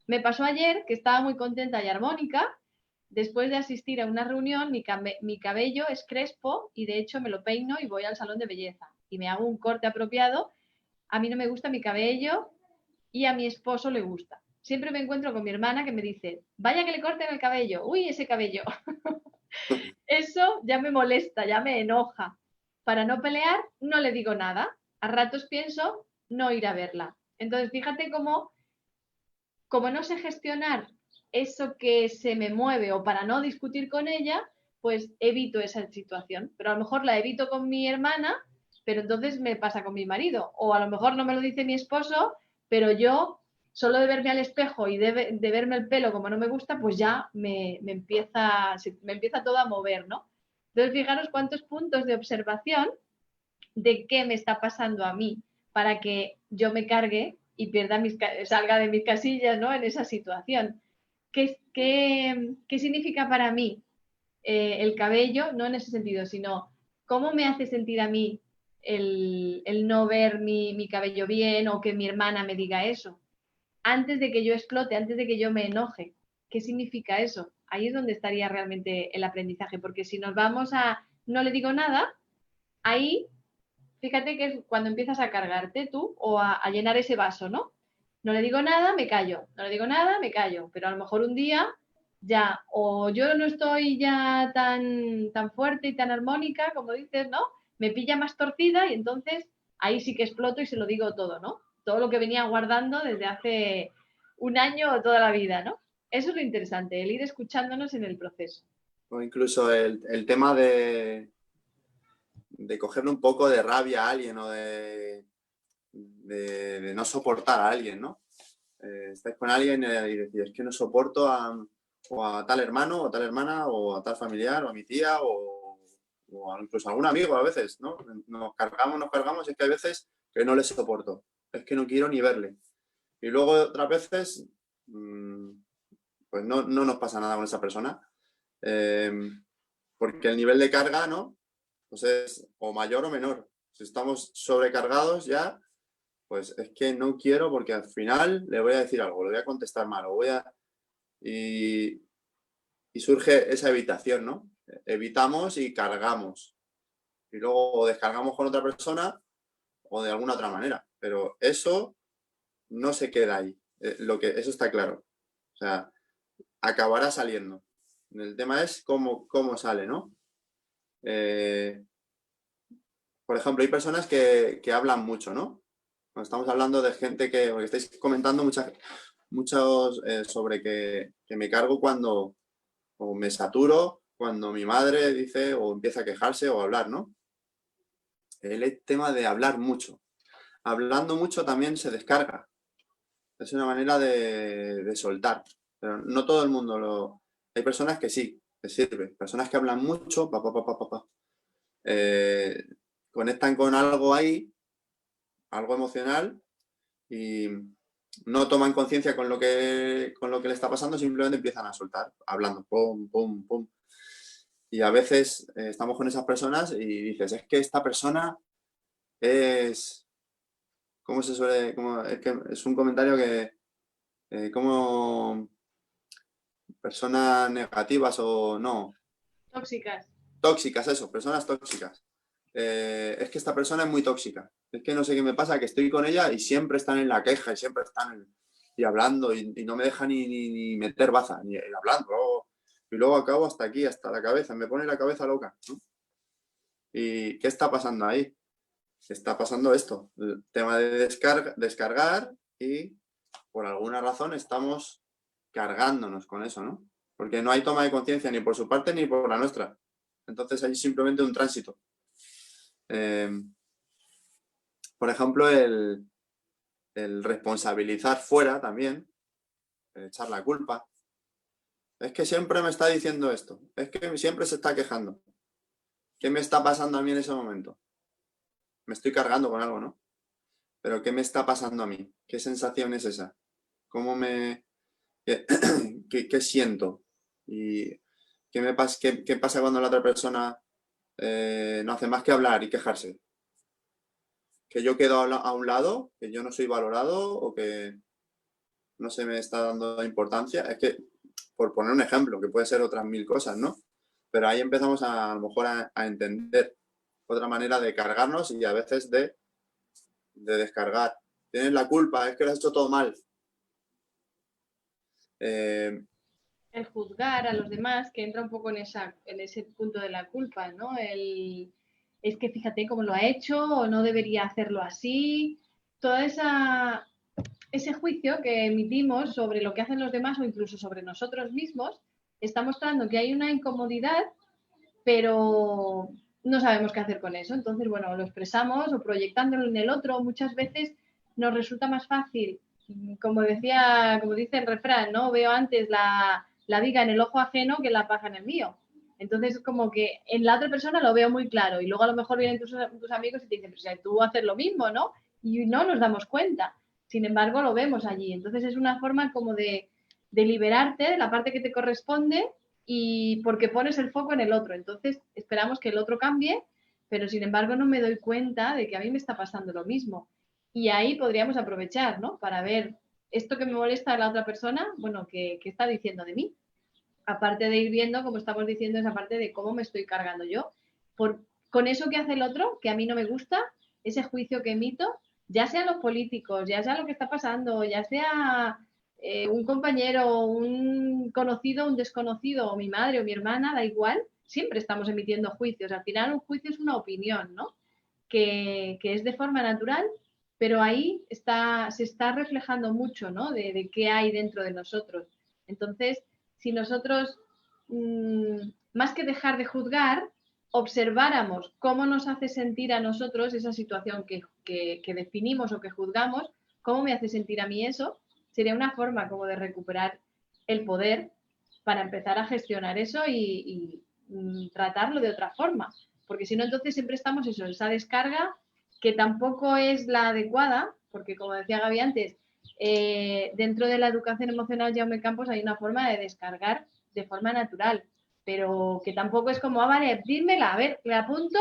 me pasó ayer que estaba muy contenta y armónica. Después de asistir a una reunión, mi cabello es crespo y de hecho me lo peino y voy al salón de belleza y me hago un corte apropiado. A mí no me gusta mi cabello y a mi esposo le gusta. Siempre me encuentro con mi hermana que me dice, vaya que le corten el cabello, uy, ese cabello. Eso ya me molesta, ya me enoja. Para no pelear, no le digo nada. A ratos pienso no ir a verla. Entonces, fíjate cómo como no sé gestionar eso que se me mueve o para no discutir con ella, pues evito esa situación. Pero a lo mejor la evito con mi hermana, pero entonces me pasa con mi marido. O a lo mejor no me lo dice mi esposo, pero yo, solo de verme al espejo y de verme el pelo como no me gusta, pues ya me empieza todo a mover, ¿no? Entonces, fijaros cuántos puntos de observación de qué me está pasando a mí para que yo me cargue y salga de mis casillas, ¿no? En esa situación. ¿Qué significa para mí el cabello? No en ese sentido, sino cómo me hace sentir a mí el no ver mi cabello bien o que mi hermana me diga eso. Antes de que yo explote, antes de que yo me enoje. ¿Qué significa eso? Ahí es donde estaría realmente el aprendizaje, porque si nos vamos a no le digo nada, ahí fíjate que es cuando empiezas a cargarte tú o a llenar ese vaso, ¿no? No le digo nada, me callo. No le digo nada, me callo. Pero a lo mejor un día ya, o yo no estoy ya tan fuerte y tan armónica, como dices, ¿no? Me pilla más torcida y entonces ahí sí que exploto y se lo digo todo, ¿no? Todo lo que venía guardando desde hace un año o toda la vida, ¿no? Eso es lo interesante, el ir escuchándonos en el proceso. O incluso el tema de cogerle un poco de rabia a alguien o de no soportar a alguien, ¿no? Estáis con alguien y decís, es que no soporto o a tal hermano o tal hermana o a tal familiar o a mi tía o incluso a algún amigo a veces, ¿no? Nos cargamos y es que hay veces que no les soporto, es que no quiero ni verle. Y luego otras veces, pues no nos pasa nada con esa persona, porque el nivel de carga, ¿no? Pues es o mayor o menor. Si estamos sobrecargados ya, pues es que no quiero porque al final le voy a decir algo, le voy a contestar mal, y, y surge esa evitación, ¿no? Evitamos y cargamos. Y luego o descargamos con otra persona o de alguna otra manera. Pero eso no se queda ahí. Eso está claro. O sea, acabará saliendo. El tema es cómo sale, ¿no? Por ejemplo, hay personas que hablan mucho, ¿no? Cuando estamos hablando de gente porque estáis comentando muchos sobre que me cargo cuando o me saturo, cuando mi madre dice o empieza a quejarse o a hablar, ¿no? El tema de hablar mucho. Hablando mucho también se descarga. Es una manera de soltar. Pero no todo el mundo lo... Hay personas que sí, que sirve. Personas que hablan mucho, conectan con algo ahí, algo emocional, y no toman conciencia con lo que le está pasando, simplemente empiezan a soltar, hablando, pum, pum, pum. Y a veces estamos con esas personas y dices, es que esta persona es, ¿cómo se suele? Es que es un comentario que, como personas negativas o no, Tóxicas. tóxicas, eso, personas tóxicas. Es que esta persona es muy tóxica. Es que no sé qué me pasa, que estoy con ella y siempre están en la queja y siempre están y hablando y no me deja ni meter baza, ni hablando. Y luego acabo hasta aquí, hasta la cabeza, me pone la cabeza loca, ¿no? ¿Y qué está pasando ahí? Está pasando esto, el tema de descargar y por alguna razón estamos cargándonos con eso, ¿no? Porque no hay toma de conciencia ni por su parte ni por la nuestra. Entonces hay simplemente un tránsito. por ejemplo, el responsabilizar fuera también, el echar la culpa. Es que siempre me está diciendo esto, es que siempre se está quejando. ¿Qué me está pasando a mí en ese momento? Me estoy cargando con algo, ¿no? Pero ¿qué me está pasando a mí? ¿Qué sensación es esa? ¿Cómo me... qué siento? ¿Y qué pasa cuando la otra persona no hace más que hablar y quejarse? ¿Que yo quedo a un lado? ¿Que yo no soy valorado? ¿O que no se me está dando importancia? Es que, por poner un ejemplo, que puede ser otras mil cosas, ¿no? Pero ahí empezamos a lo mejor a entender otra manera de cargarnos y a veces de descargar. Tienes la culpa, es que lo has hecho todo mal. El juzgar a los demás, que entra un poco en ese punto de la culpa, ¿no? Es que fíjate cómo lo ha hecho o no debería hacerlo así. Toda ese juicio que emitimos sobre lo que hacen los demás o incluso sobre nosotros mismos está mostrando que hay una incomodidad, pero no sabemos qué hacer con eso. Entonces, bueno, lo expresamos o proyectándolo en el otro. Muchas veces nos resulta más fácil, como dice el refrán, ¿no? Veo antes la viga en el ojo ajeno que la paja en el mío. Entonces, como que en la otra persona lo veo muy claro y luego a lo mejor vienen tus amigos y te dicen, pues si tú haces lo mismo, ¿no? Y no nos damos cuenta. Sin embargo, lo vemos allí. Entonces, es una forma como de liberarte de la parte que te corresponde y porque pones el foco en el otro. Entonces, esperamos que el otro cambie, pero sin embargo no me doy cuenta de que a mí me está pasando lo mismo. Y ahí podríamos aprovechar, ¿no? Para ver esto que me molesta a la otra persona, bueno, ¿qué está diciendo de mí? Aparte de ir viendo, como estamos diciendo, esa parte de cómo me estoy cargando yo. Con eso que hace el otro, que a mí no me gusta, ese juicio que emito, ya sea los políticos, ya sea lo que está pasando, ya sea un compañero, un conocido, un desconocido, o mi madre o mi hermana, da igual, siempre estamos emitiendo juicios. Al final un juicio es una opinión, ¿no? Que es de forma natural, pero ahí se está reflejando mucho, ¿no? De qué hay dentro de nosotros. Entonces, si nosotros, más que dejar de juzgar, observáramos cómo nos hace sentir a nosotros esa situación que definimos o que juzgamos, cómo me hace sentir a mí eso, sería una forma como de recuperar el poder para empezar a gestionar eso y tratarlo de otra forma. Porque si no, entonces siempre estamos eso, esa descarga que tampoco es la adecuada, porque como decía Gaby antes, dentro de la educación emocional Jaume Campos hay una forma de descargar de forma natural, pero que tampoco es como, vale, dímela, a ver, le apunto,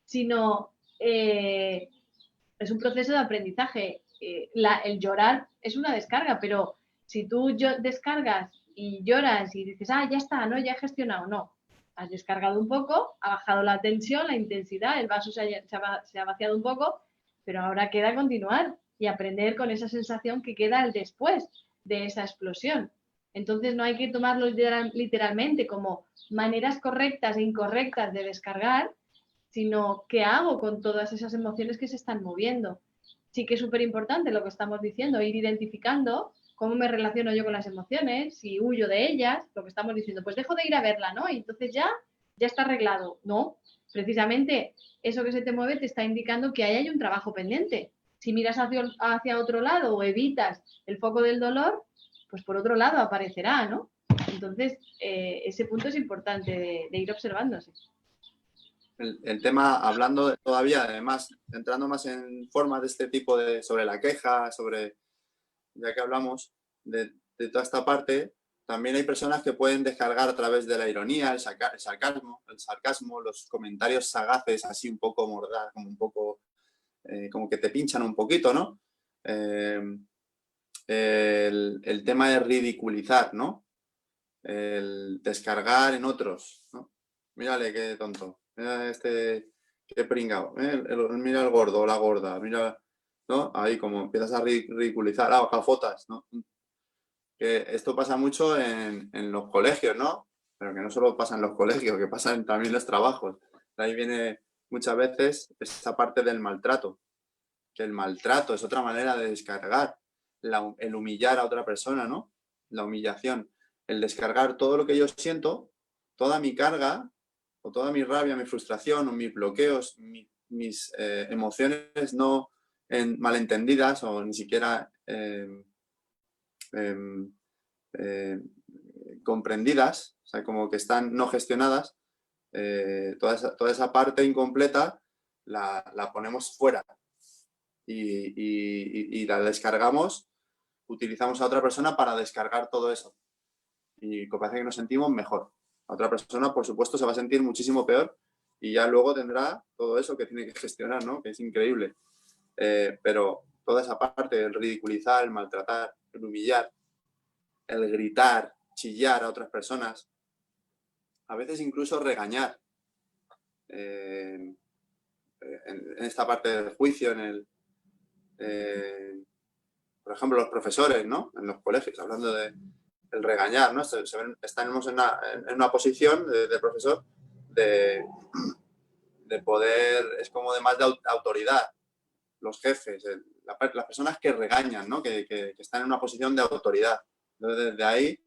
sino es un proceso de aprendizaje. El llorar es una descarga, pero si tú descargas y lloras y dices, ya está, no, ya he gestionado, no. Has descargado un poco, ha bajado la tensión, la intensidad, el vaso se ha vaciado un poco, pero ahora queda continuar y aprender con esa sensación que queda al después de esa explosión. Entonces no hay que tomarlo literalmente como maneras correctas e incorrectas de descargar, sino qué hago con todas esas emociones que se están moviendo. Sí que es súper importante lo que estamos diciendo, ir identificando cómo me relaciono yo con las emociones, si huyo de ellas, lo que estamos diciendo, pues dejo de ir a verla, ¿no? Y entonces ya está arreglado. No, precisamente eso que se te mueve te está indicando que ahí hay un trabajo pendiente. Si miras hacia otro lado o evitas el foco del dolor, pues por otro lado aparecerá, ¿no? Entonces, ese punto es importante de ir observándose. El tema, hablando todavía, además, entrando más en formas de este tipo sobre la queja, ya que hablamos de toda esta parte, también hay personas que pueden descargar a través de la ironía, el sarcasmo, los comentarios sagaces, así un poco mordaz, como un poco, como que te pinchan un poquito, ¿no? El tema de ridiculizar, ¿no? El descargar en otros, ¿no? Mírale qué tonto, mira qué pringao, mira el gordo o la gorda, mira, ¿no? Ahí como empiezas a ridiculizar, gafotas, ¿no? Que esto pasa mucho en los colegios, ¿no? Pero que no solo pasa en los colegios, que pasa también en los trabajos. De ahí viene muchas veces esa parte del maltrato, que el maltrato es otra manera de descargar, el humillar a otra persona, ¿no? La humillación, el descargar todo lo que yo siento, toda mi carga, o toda mi rabia, mi frustración, o mis bloqueos, mis emociones no malentendidas o ni siquiera comprendidas, o sea, como que están no gestionadas, toda esa parte incompleta la ponemos fuera y la descargamos, utilizamos a otra persona para descargar todo eso. Y parece que nos sentimos mejor. La otra persona, por supuesto, se va a sentir muchísimo peor y ya luego tendrá todo eso que tiene que gestionar, ¿no? Que es increíble. Pero toda esa parte, el ridiculizar, el maltratar, el humillar, el gritar, chillar a otras personas, a veces incluso regañar. En esta parte del juicio, por ejemplo, los profesores, ¿no? En los colegios, hablando del regañar, ¿no? Estamos en una posición de profesor de poder, es como de más de autoridad, los jefes, las personas que regañan, ¿no? Que están en una posición de autoridad. Entonces, desde ahí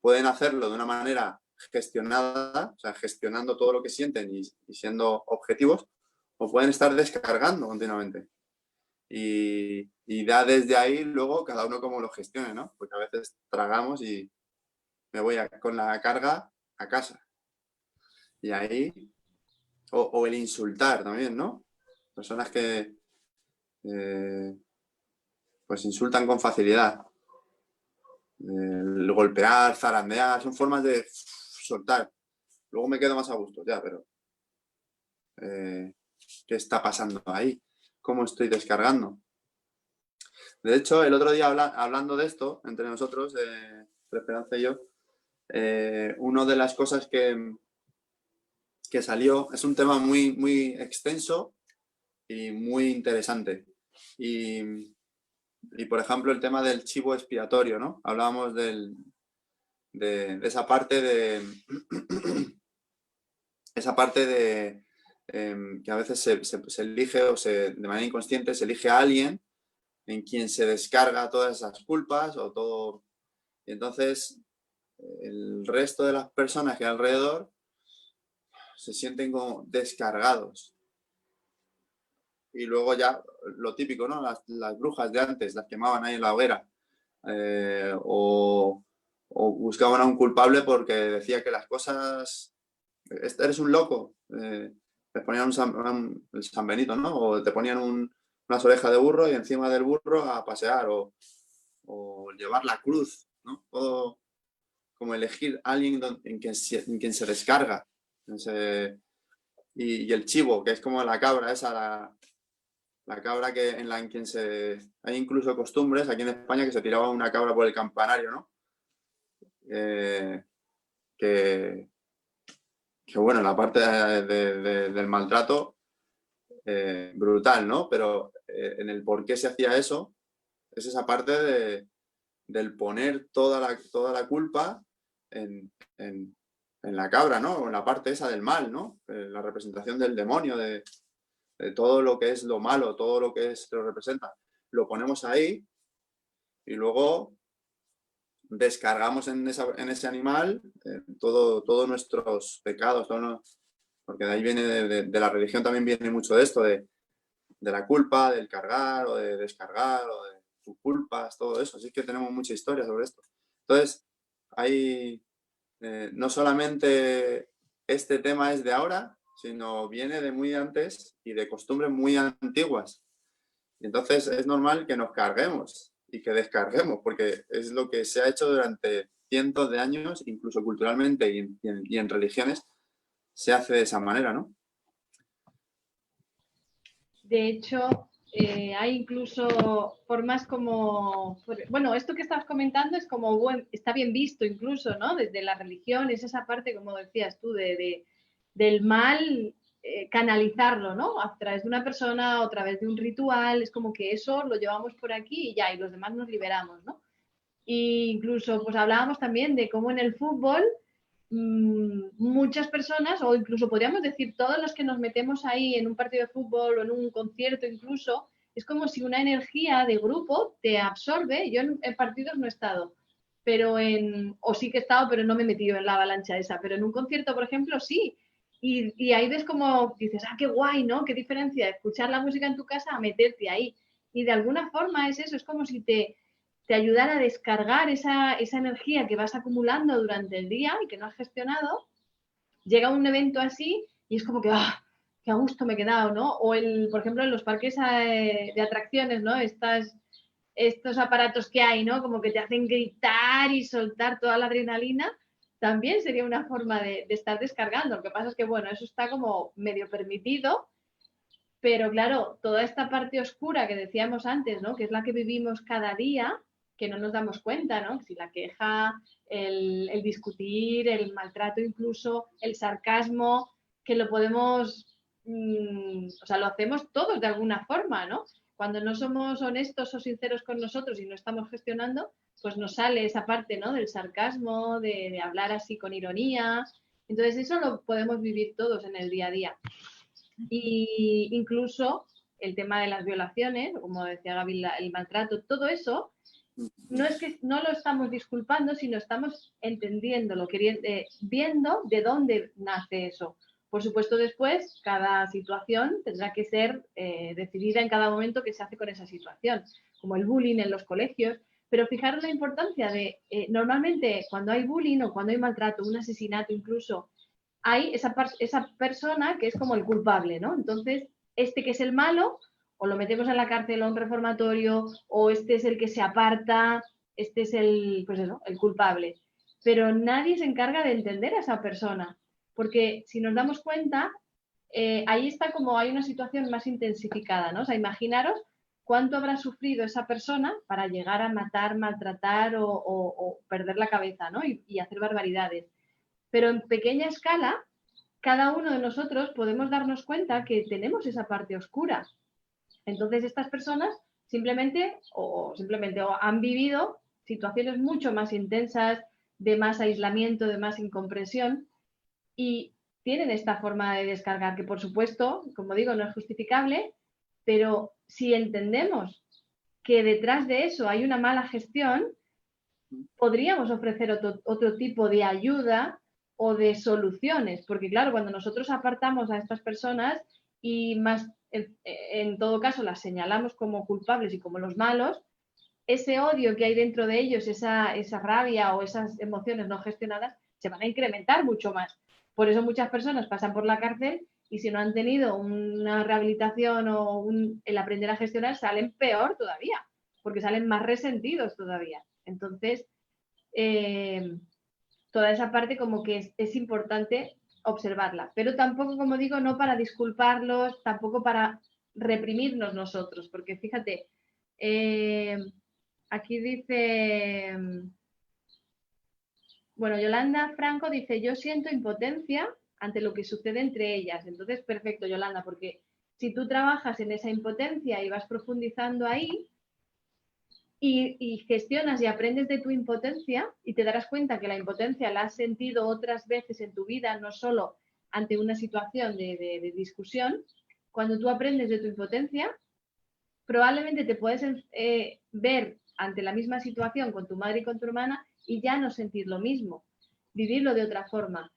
pueden hacerlo de una manera gestionada, o sea, gestionando todo lo que sienten y siendo objetivos, o pueden estar descargando continuamente. Y ya desde ahí luego cada uno como lo gestione, ¿no? Porque a veces tragamos y me voy con la carga a casa. Y ahí, o el insultar también, ¿no? Personas que pues insultan con facilidad. El golpear, zarandear, son formas de soltar. Luego me quedo más a gusto, ya, pero ¿qué está pasando ahí? ¿Cómo estoy descargando? De hecho, el otro día hablando de esto, entre nosotros, Esperanza y yo, una de las cosas que salió es un tema muy, muy extenso y muy interesante. Y, por ejemplo, el tema del chivo expiatorio, ¿no? Hablábamos de esa parte esa parte de que a veces se elige o de manera inconsciente se elige a alguien en quien se descarga todas esas culpas o todo. Y entonces el resto de las personas que hay alrededor se sienten como descargados. Y luego ya lo típico, ¿no? Las brujas de antes, las quemaban ahí en la hoguera. O buscaban a un culpable porque decía que las cosas... Eres un loco. Te ponían el San Benito, ¿no? O te ponían unas orejas de burro y encima del burro a pasear o llevar la cruz, ¿no? Todo como elegir a alguien en quien se descarga. Y el chivo, que es como la cabra esa, la cabra en quien hay incluso costumbres aquí en España que se tiraba una cabra por el campanario, ¿no? Que bueno, la parte del maltrato, brutal, ¿no? Pero en el por qué se hacía eso, es esa parte del poner toda la culpa en la cabra, ¿no? O en la parte esa del mal, ¿no? La representación del demonio, de todo lo que es lo malo, todo lo que lo representa. Lo ponemos ahí y luego descargamos en ese animal todos nuestros pecados, porque de ahí viene, de la religión también viene mucho de esto, de la culpa, del cargar o de descargar o de tus culpas, todo eso. Así que tenemos mucha historia sobre esto. Entonces, hay no solamente este tema es de ahora, sino viene de muy antes y de costumbres muy antiguas. Y entonces es normal que nos carguemos y que descarguemos, porque es lo que se ha hecho durante cientos de años, incluso culturalmente y en religiones, se hace de esa manera, ¿no? De hecho, hay incluso formas como, bueno, esto que estabas comentando es como, bueno, está bien visto incluso, ¿no? Desde la religión, es esa parte, como decías tú, del mal, canalizarlo, ¿no? A través de una persona o a través de un ritual, es como que eso lo llevamos por aquí y ya, y los demás nos liberamos, ¿no? E incluso, pues hablábamos también de cómo en el fútbol muchas personas, o incluso podríamos decir todos los que nos metemos ahí en un partido de fútbol o en un concierto incluso, es como si una energía de grupo te absorbe. Yo en partidos no he estado, pero o sí que he estado, pero no me he metido en la avalancha esa, pero en un concierto, por ejemplo, sí. Y ahí ves como dices, qué guay, ¿no? Qué diferencia escuchar la música en tu casa a meterte ahí. Y de alguna forma es eso, es como si te ayudara a descargar esa energía que vas acumulando durante el día y que no has gestionado. Llega un evento así y es como que, qué a gusto me he quedado, ¿no? O, por ejemplo, en los parques de atracciones, ¿no? Estos aparatos que hay, ¿no? Como que te hacen gritar y soltar toda la adrenalina, también sería una forma de estar descargando. Lo que pasa es que, bueno, eso está como medio permitido, pero claro, toda esta parte oscura que decíamos antes, ¿no? Que es la que vivimos cada día, que no nos damos cuenta, ¿no? Si la queja, el discutir, el maltrato incluso, el sarcasmo, que lo podemos, o sea, lo hacemos todos de alguna forma, ¿no? Cuando no somos honestos o sinceros con nosotros y no estamos gestionando, pues nos sale esa parte, ¿no? Del sarcasmo, de hablar así con ironía. Entonces eso lo podemos vivir todos en el día a día. Y incluso el tema de las violaciones, como decía Gaby, el maltrato, todo eso, no es que no lo estamos disculpando, sino estamos entendiéndolo, viendo de dónde nace eso. Por supuesto, después, cada situación tendrá que ser decidida en cada momento qué se hace con esa situación, como el bullying en los colegios. Pero fijaros la importancia de, normalmente, cuando hay bullying o cuando hay maltrato, un asesinato incluso, hay esa persona que es como el culpable, ¿no? Entonces, este que es el malo, o lo metemos en la cárcel o en un reformatorio, o este es el que se aparta, este es el, pues eso, el culpable. Pero nadie se encarga de entender a esa persona, porque si nos damos cuenta, ahí está como hay una situación más intensificada, ¿no? O sea, imaginaros cuánto habrá sufrido esa persona para llegar a matar, maltratar o perder la cabeza, ¿no? Y hacer barbaridades. Pero en pequeña escala, cada uno de nosotros podemos darnos cuenta que tenemos esa parte oscura. Entonces, estas personas simplemente o han vivido situaciones mucho más intensas, de más aislamiento, de más incomprensión, y tienen esta forma de descargar, que por supuesto, como digo, no es justificable, pero si entendemos que detrás de eso hay una mala gestión, podríamos ofrecer otro tipo de ayuda o de soluciones, porque claro, cuando nosotros apartamos a estas personas y más, en todo caso, las señalamos como culpables y como los malos, ese odio que hay dentro de ellos, esa rabia o esas emociones no gestionadas, se van a incrementar mucho más. Por eso muchas personas pasan por la cárcel y si no han tenido una rehabilitación o el aprender a gestionar, salen peor todavía, porque salen más resentidos todavía. Entonces, toda esa parte como que es importante observarla, pero tampoco, como digo, no para disculparlos, tampoco para reprimirnos nosotros, porque fíjate, aquí dice, bueno, Yolanda Franco dice, yo siento impotencia ante lo que sucede entre ellas. Entonces, perfecto, Yolanda, porque si tú trabajas en esa impotencia y vas profundizando ahí, y gestionas y aprendes de tu impotencia y te darás cuenta que la impotencia la has sentido otras veces en tu vida, no solo ante una situación de discusión, cuando tú aprendes de tu impotencia, probablemente te puedes ver ante la misma situación con tu madre y con tu hermana y ya no sentir lo mismo, vivirlo de otra forma.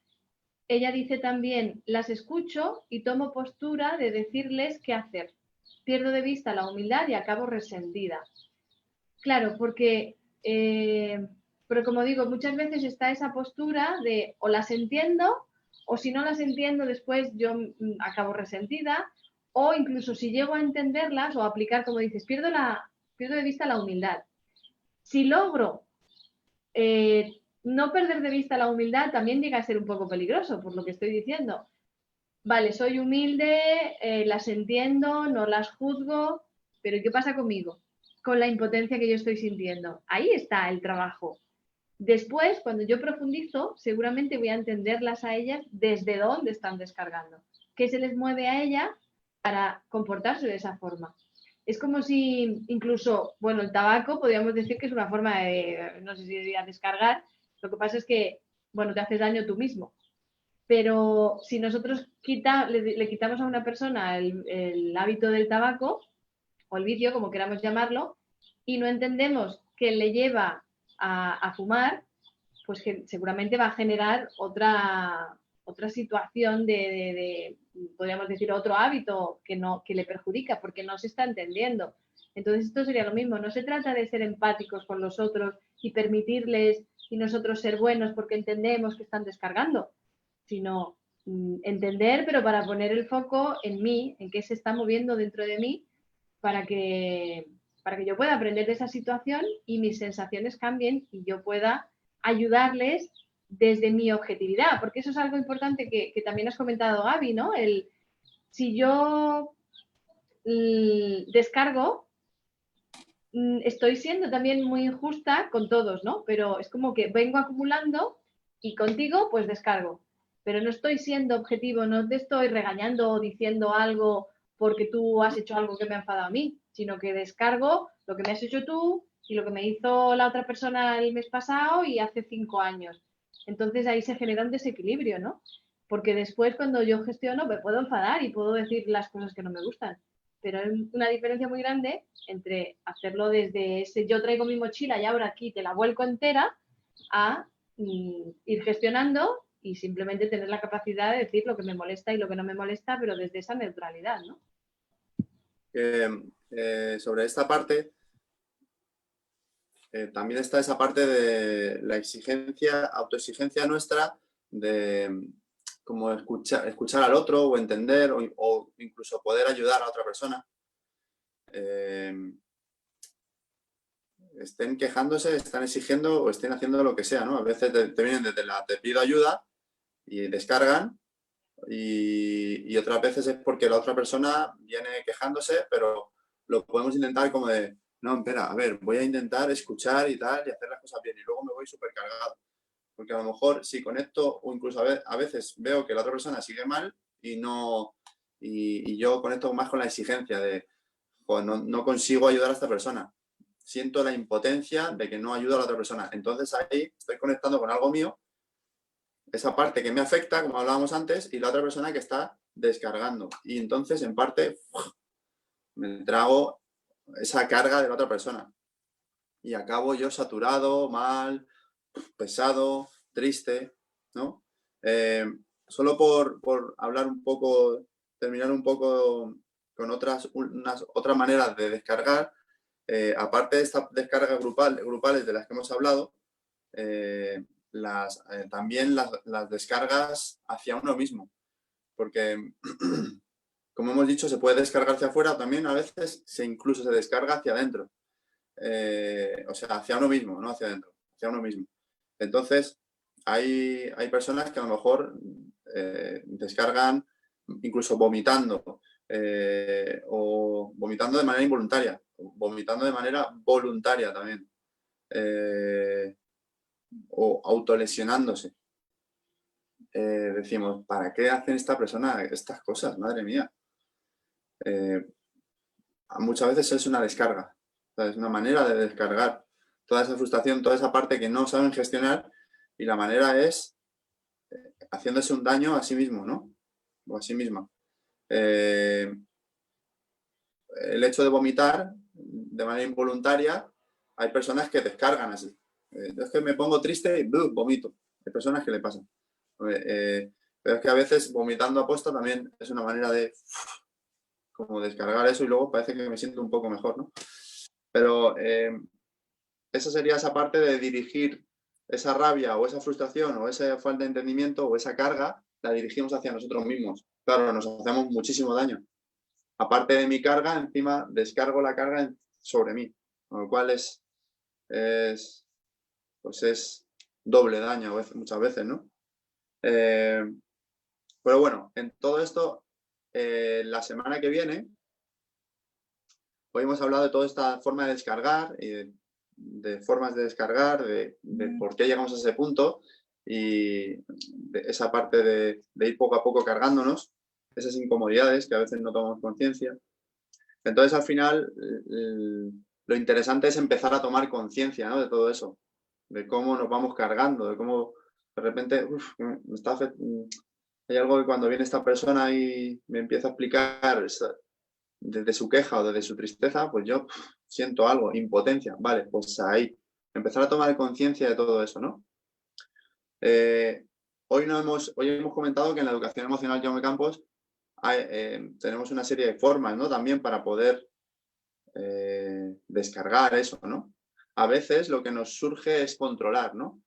Ella dice también, las escucho y tomo postura de decirles qué hacer. Pierdo de vista la humildad y acabo resentida. Claro, porque, pero como digo, muchas veces está esa postura de o las entiendo, o si no las entiendo, después yo acabo resentida, o incluso si llego a entenderlas o a aplicar, como dices, pierdo de vista la humildad. Si logro no perder de vista la humildad, también llega a ser un poco peligroso, por lo que estoy diciendo. Vale, soy humilde, las entiendo, no las juzgo, pero ¿qué pasa conmigo? Con la impotencia que yo estoy sintiendo. Ahí está el trabajo. Después, cuando yo profundizo, seguramente voy a entenderlas a ellas desde dónde están descargando, qué se les mueve a ellas para comportarse de esa forma. Es como si incluso, bueno, el tabaco podríamos decir que es una forma de, no sé si diría descargar, lo que pasa es que, bueno, te haces daño tú mismo. Pero si nosotros le quitamos a una persona el hábito del tabaco, o el vicio, como queramos llamarlo, y no entendemos que le lleva a fumar, pues que seguramente va a generar otra situación podríamos decir, otro hábito que le perjudica porque no se está entendiendo. Entonces esto sería lo mismo, no se trata de ser empáticos con los otros y permitirles y nosotros ser buenos porque entendemos que están descargando, sino entender, pero para poner el foco en mí, en qué se está moviendo dentro de mí, para que yo pueda aprender de esa situación y mis sensaciones cambien y yo pueda ayudarles desde mi objetividad, porque eso es algo importante que también has comentado, Gaby, ¿no? Si yo descargo, estoy siendo también muy injusta con todos, ¿no? Pero es como que vengo acumulando y contigo pues descargo, pero no estoy siendo objetivo, no te estoy regañando o diciendo algo porque tú has hecho algo que me ha enfadado a mí, sino que descargo lo que me has hecho tú y lo que me hizo la otra persona el mes pasado y hace 5 años. Entonces ahí se genera un desequilibrio, ¿no? Porque después cuando yo gestiono me puedo enfadar y puedo decir las cosas que no me gustan, pero hay una diferencia muy grande entre hacerlo desde ese yo traigo mi mochila y ahora aquí te la vuelco entera a ir gestionando y simplemente tener la capacidad de decir lo que me molesta y lo que no me molesta, pero desde esa neutralidad, ¿no? Sobre esta parte, también está esa parte de la exigencia, autoexigencia nuestra de como escuchar al otro o entender o incluso poder ayudar a otra persona. Estén quejándose, están exigiendo o estén haciendo lo que sea, ¿no? A veces te vienen desde te pido ayuda y descargan y otras veces es porque la otra persona viene quejándose, pero lo podemos intentar como de, no, espera, a ver, voy a intentar escuchar y tal y hacer las cosas bien y luego me voy súper cargado. Porque a lo mejor si conecto o incluso a veces veo que la otra persona sigue mal y yo conecto más con la exigencia de, pues no consigo ayudar a esta persona. Siento la impotencia de que no ayudo a la otra persona. Entonces ahí estoy conectando con algo mío, esa parte que me afecta, como hablábamos antes, y la otra persona que está descargando. Y entonces, en parte, me trago esa carga de la otra persona. Y acabo yo saturado, mal, pesado, triste, ¿no? Solo por hablar un poco, terminar un poco con otras maneras de descargar, aparte de estas descargas grupales de las que hemos hablado, también las descargas hacia uno mismo, porque como hemos dicho, se puede descargar hacia afuera, también a veces incluso se descarga hacia adentro, o sea, hacia uno mismo, no hacia adentro, hacia uno mismo. Entonces, hay personas que a lo mejor descargan incluso vomitando, o vomitando de manera involuntaria, vomitando de manera voluntaria también, o autolesionándose. Decimos, ¿para qué hacen esta persona estas cosas? Madre mía. Muchas veces es una descarga, ¿sabes? Una manera de descargar toda esa frustración, toda esa parte que no saben gestionar y la manera es haciéndose un daño a sí mismo, ¿no? O a sí misma. El hecho de vomitar de manera involuntaria, hay personas que descargan así. Es que me pongo triste y vomito. Hay personas que le pasan. Pero es que a veces vomitando aposta también es una manera de como descargar eso y luego parece que me siento un poco mejor, ¿no? Pero esa sería esa parte de dirigir esa rabia o esa frustración o esa falta de entendimiento o esa carga, la dirigimos hacia nosotros mismos. Claro, nos hacemos muchísimo daño. Aparte de mi carga, encima descargo la carga sobre mí, con lo cual es doble daño muchas veces, ¿no? Pero bueno, en todo esto, la semana que viene, hoy hemos hablado de toda esta forma de descargar y de formas de descargar, de por qué llegamos a ese punto y de esa parte de ir poco a poco cargándonos, esas incomodidades que a veces no tomamos conciencia. Entonces, al final, lo interesante es empezar a tomar conciencia, ¿no? De todo eso, de cómo nos vamos cargando, de cómo de repente hay algo que cuando viene esta persona y me empieza a explicar desde su queja o desde su tristeza, pues yo siento algo, impotencia, vale, pues ahí, empezar a tomar conciencia de todo eso, ¿no? hoy hemos comentado que en la educación emocional Jaume Campos tenemos una serie de formas, ¿no? También para poder descargar eso, ¿no? A veces lo que nos surge es controlar, ¿no?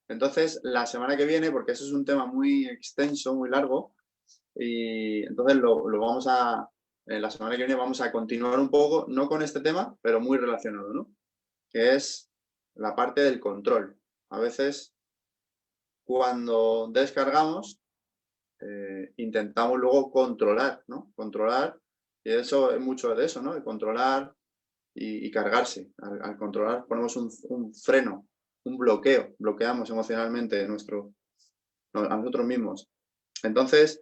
Entonces, la semana que viene, porque eso es un tema muy extenso, muy largo, y entonces la semana que viene vamos a continuar un poco, no con este tema, pero muy relacionado, ¿no? Que es la parte del control. A veces, cuando descargamos, intentamos luego controlar, ¿no? Controlar, y eso es mucho de eso, ¿no? De controlar y cargarse. Al controlar ponemos un freno, un bloqueo, bloqueamos emocionalmente a nosotros mismos. Entonces,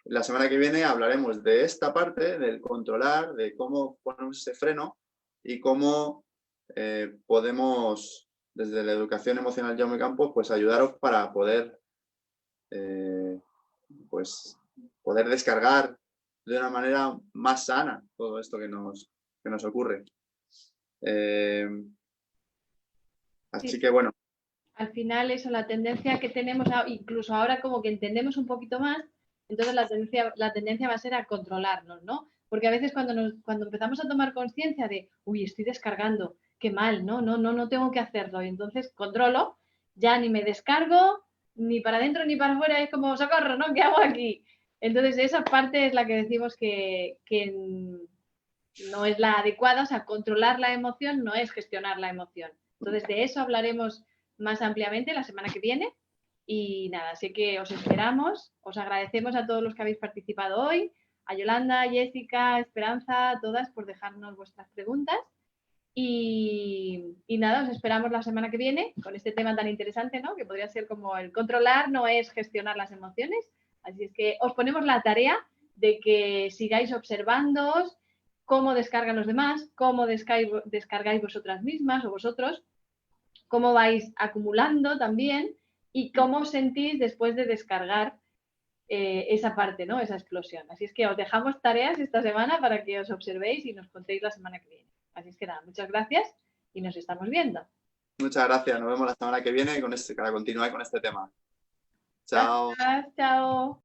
la semana que viene hablaremos de esta parte, del controlar, de cómo ponemos ese freno y cómo podemos, desde la educación emocional Jaume Campos, pues ayudaros para poder, pues, poder descargar de una manera más sana todo esto que nos ocurre. Así que bueno. Al final eso, la tendencia que tenemos, incluso ahora como que entendemos un poquito más, entonces la tendencia va a ser a controlarnos, ¿no? Porque a veces cuando empezamos a tomar conciencia de, uy, estoy descargando, qué mal, no tengo que hacerlo, y entonces controlo, ya ni me descargo, ni para adentro ni para afuera, es como, socorro, ¿no? ¿Qué hago aquí? Entonces esa parte es la que decimos que no es la adecuada, o sea, controlar la emoción no es gestionar la emoción. Entonces de eso hablaremos más ampliamente la semana que viene. Y nada, así que os esperamos, os agradecemos a todos los que habéis participado hoy, a Yolanda, Jessica, Esperanza, a todas por dejarnos vuestras preguntas. Y nada, os esperamos la semana que viene con este tema tan interesante, ¿no? Que podría ser como el controlar no es gestionar las emociones. Así es que os ponemos la tarea de que sigáis observándoos cómo descargan los demás, cómo descargáis vosotras mismas o vosotros, cómo vais acumulando también y cómo os sentís después de descargar esa parte, ¿no? Esa explosión. Así es que os dejamos tareas esta semana para que os observéis y nos contéis la semana que viene. Así es que nada, muchas gracias y nos estamos viendo. Muchas gracias. Nos vemos la semana que viene para continuar con este tema. Chao. Gracias, chao.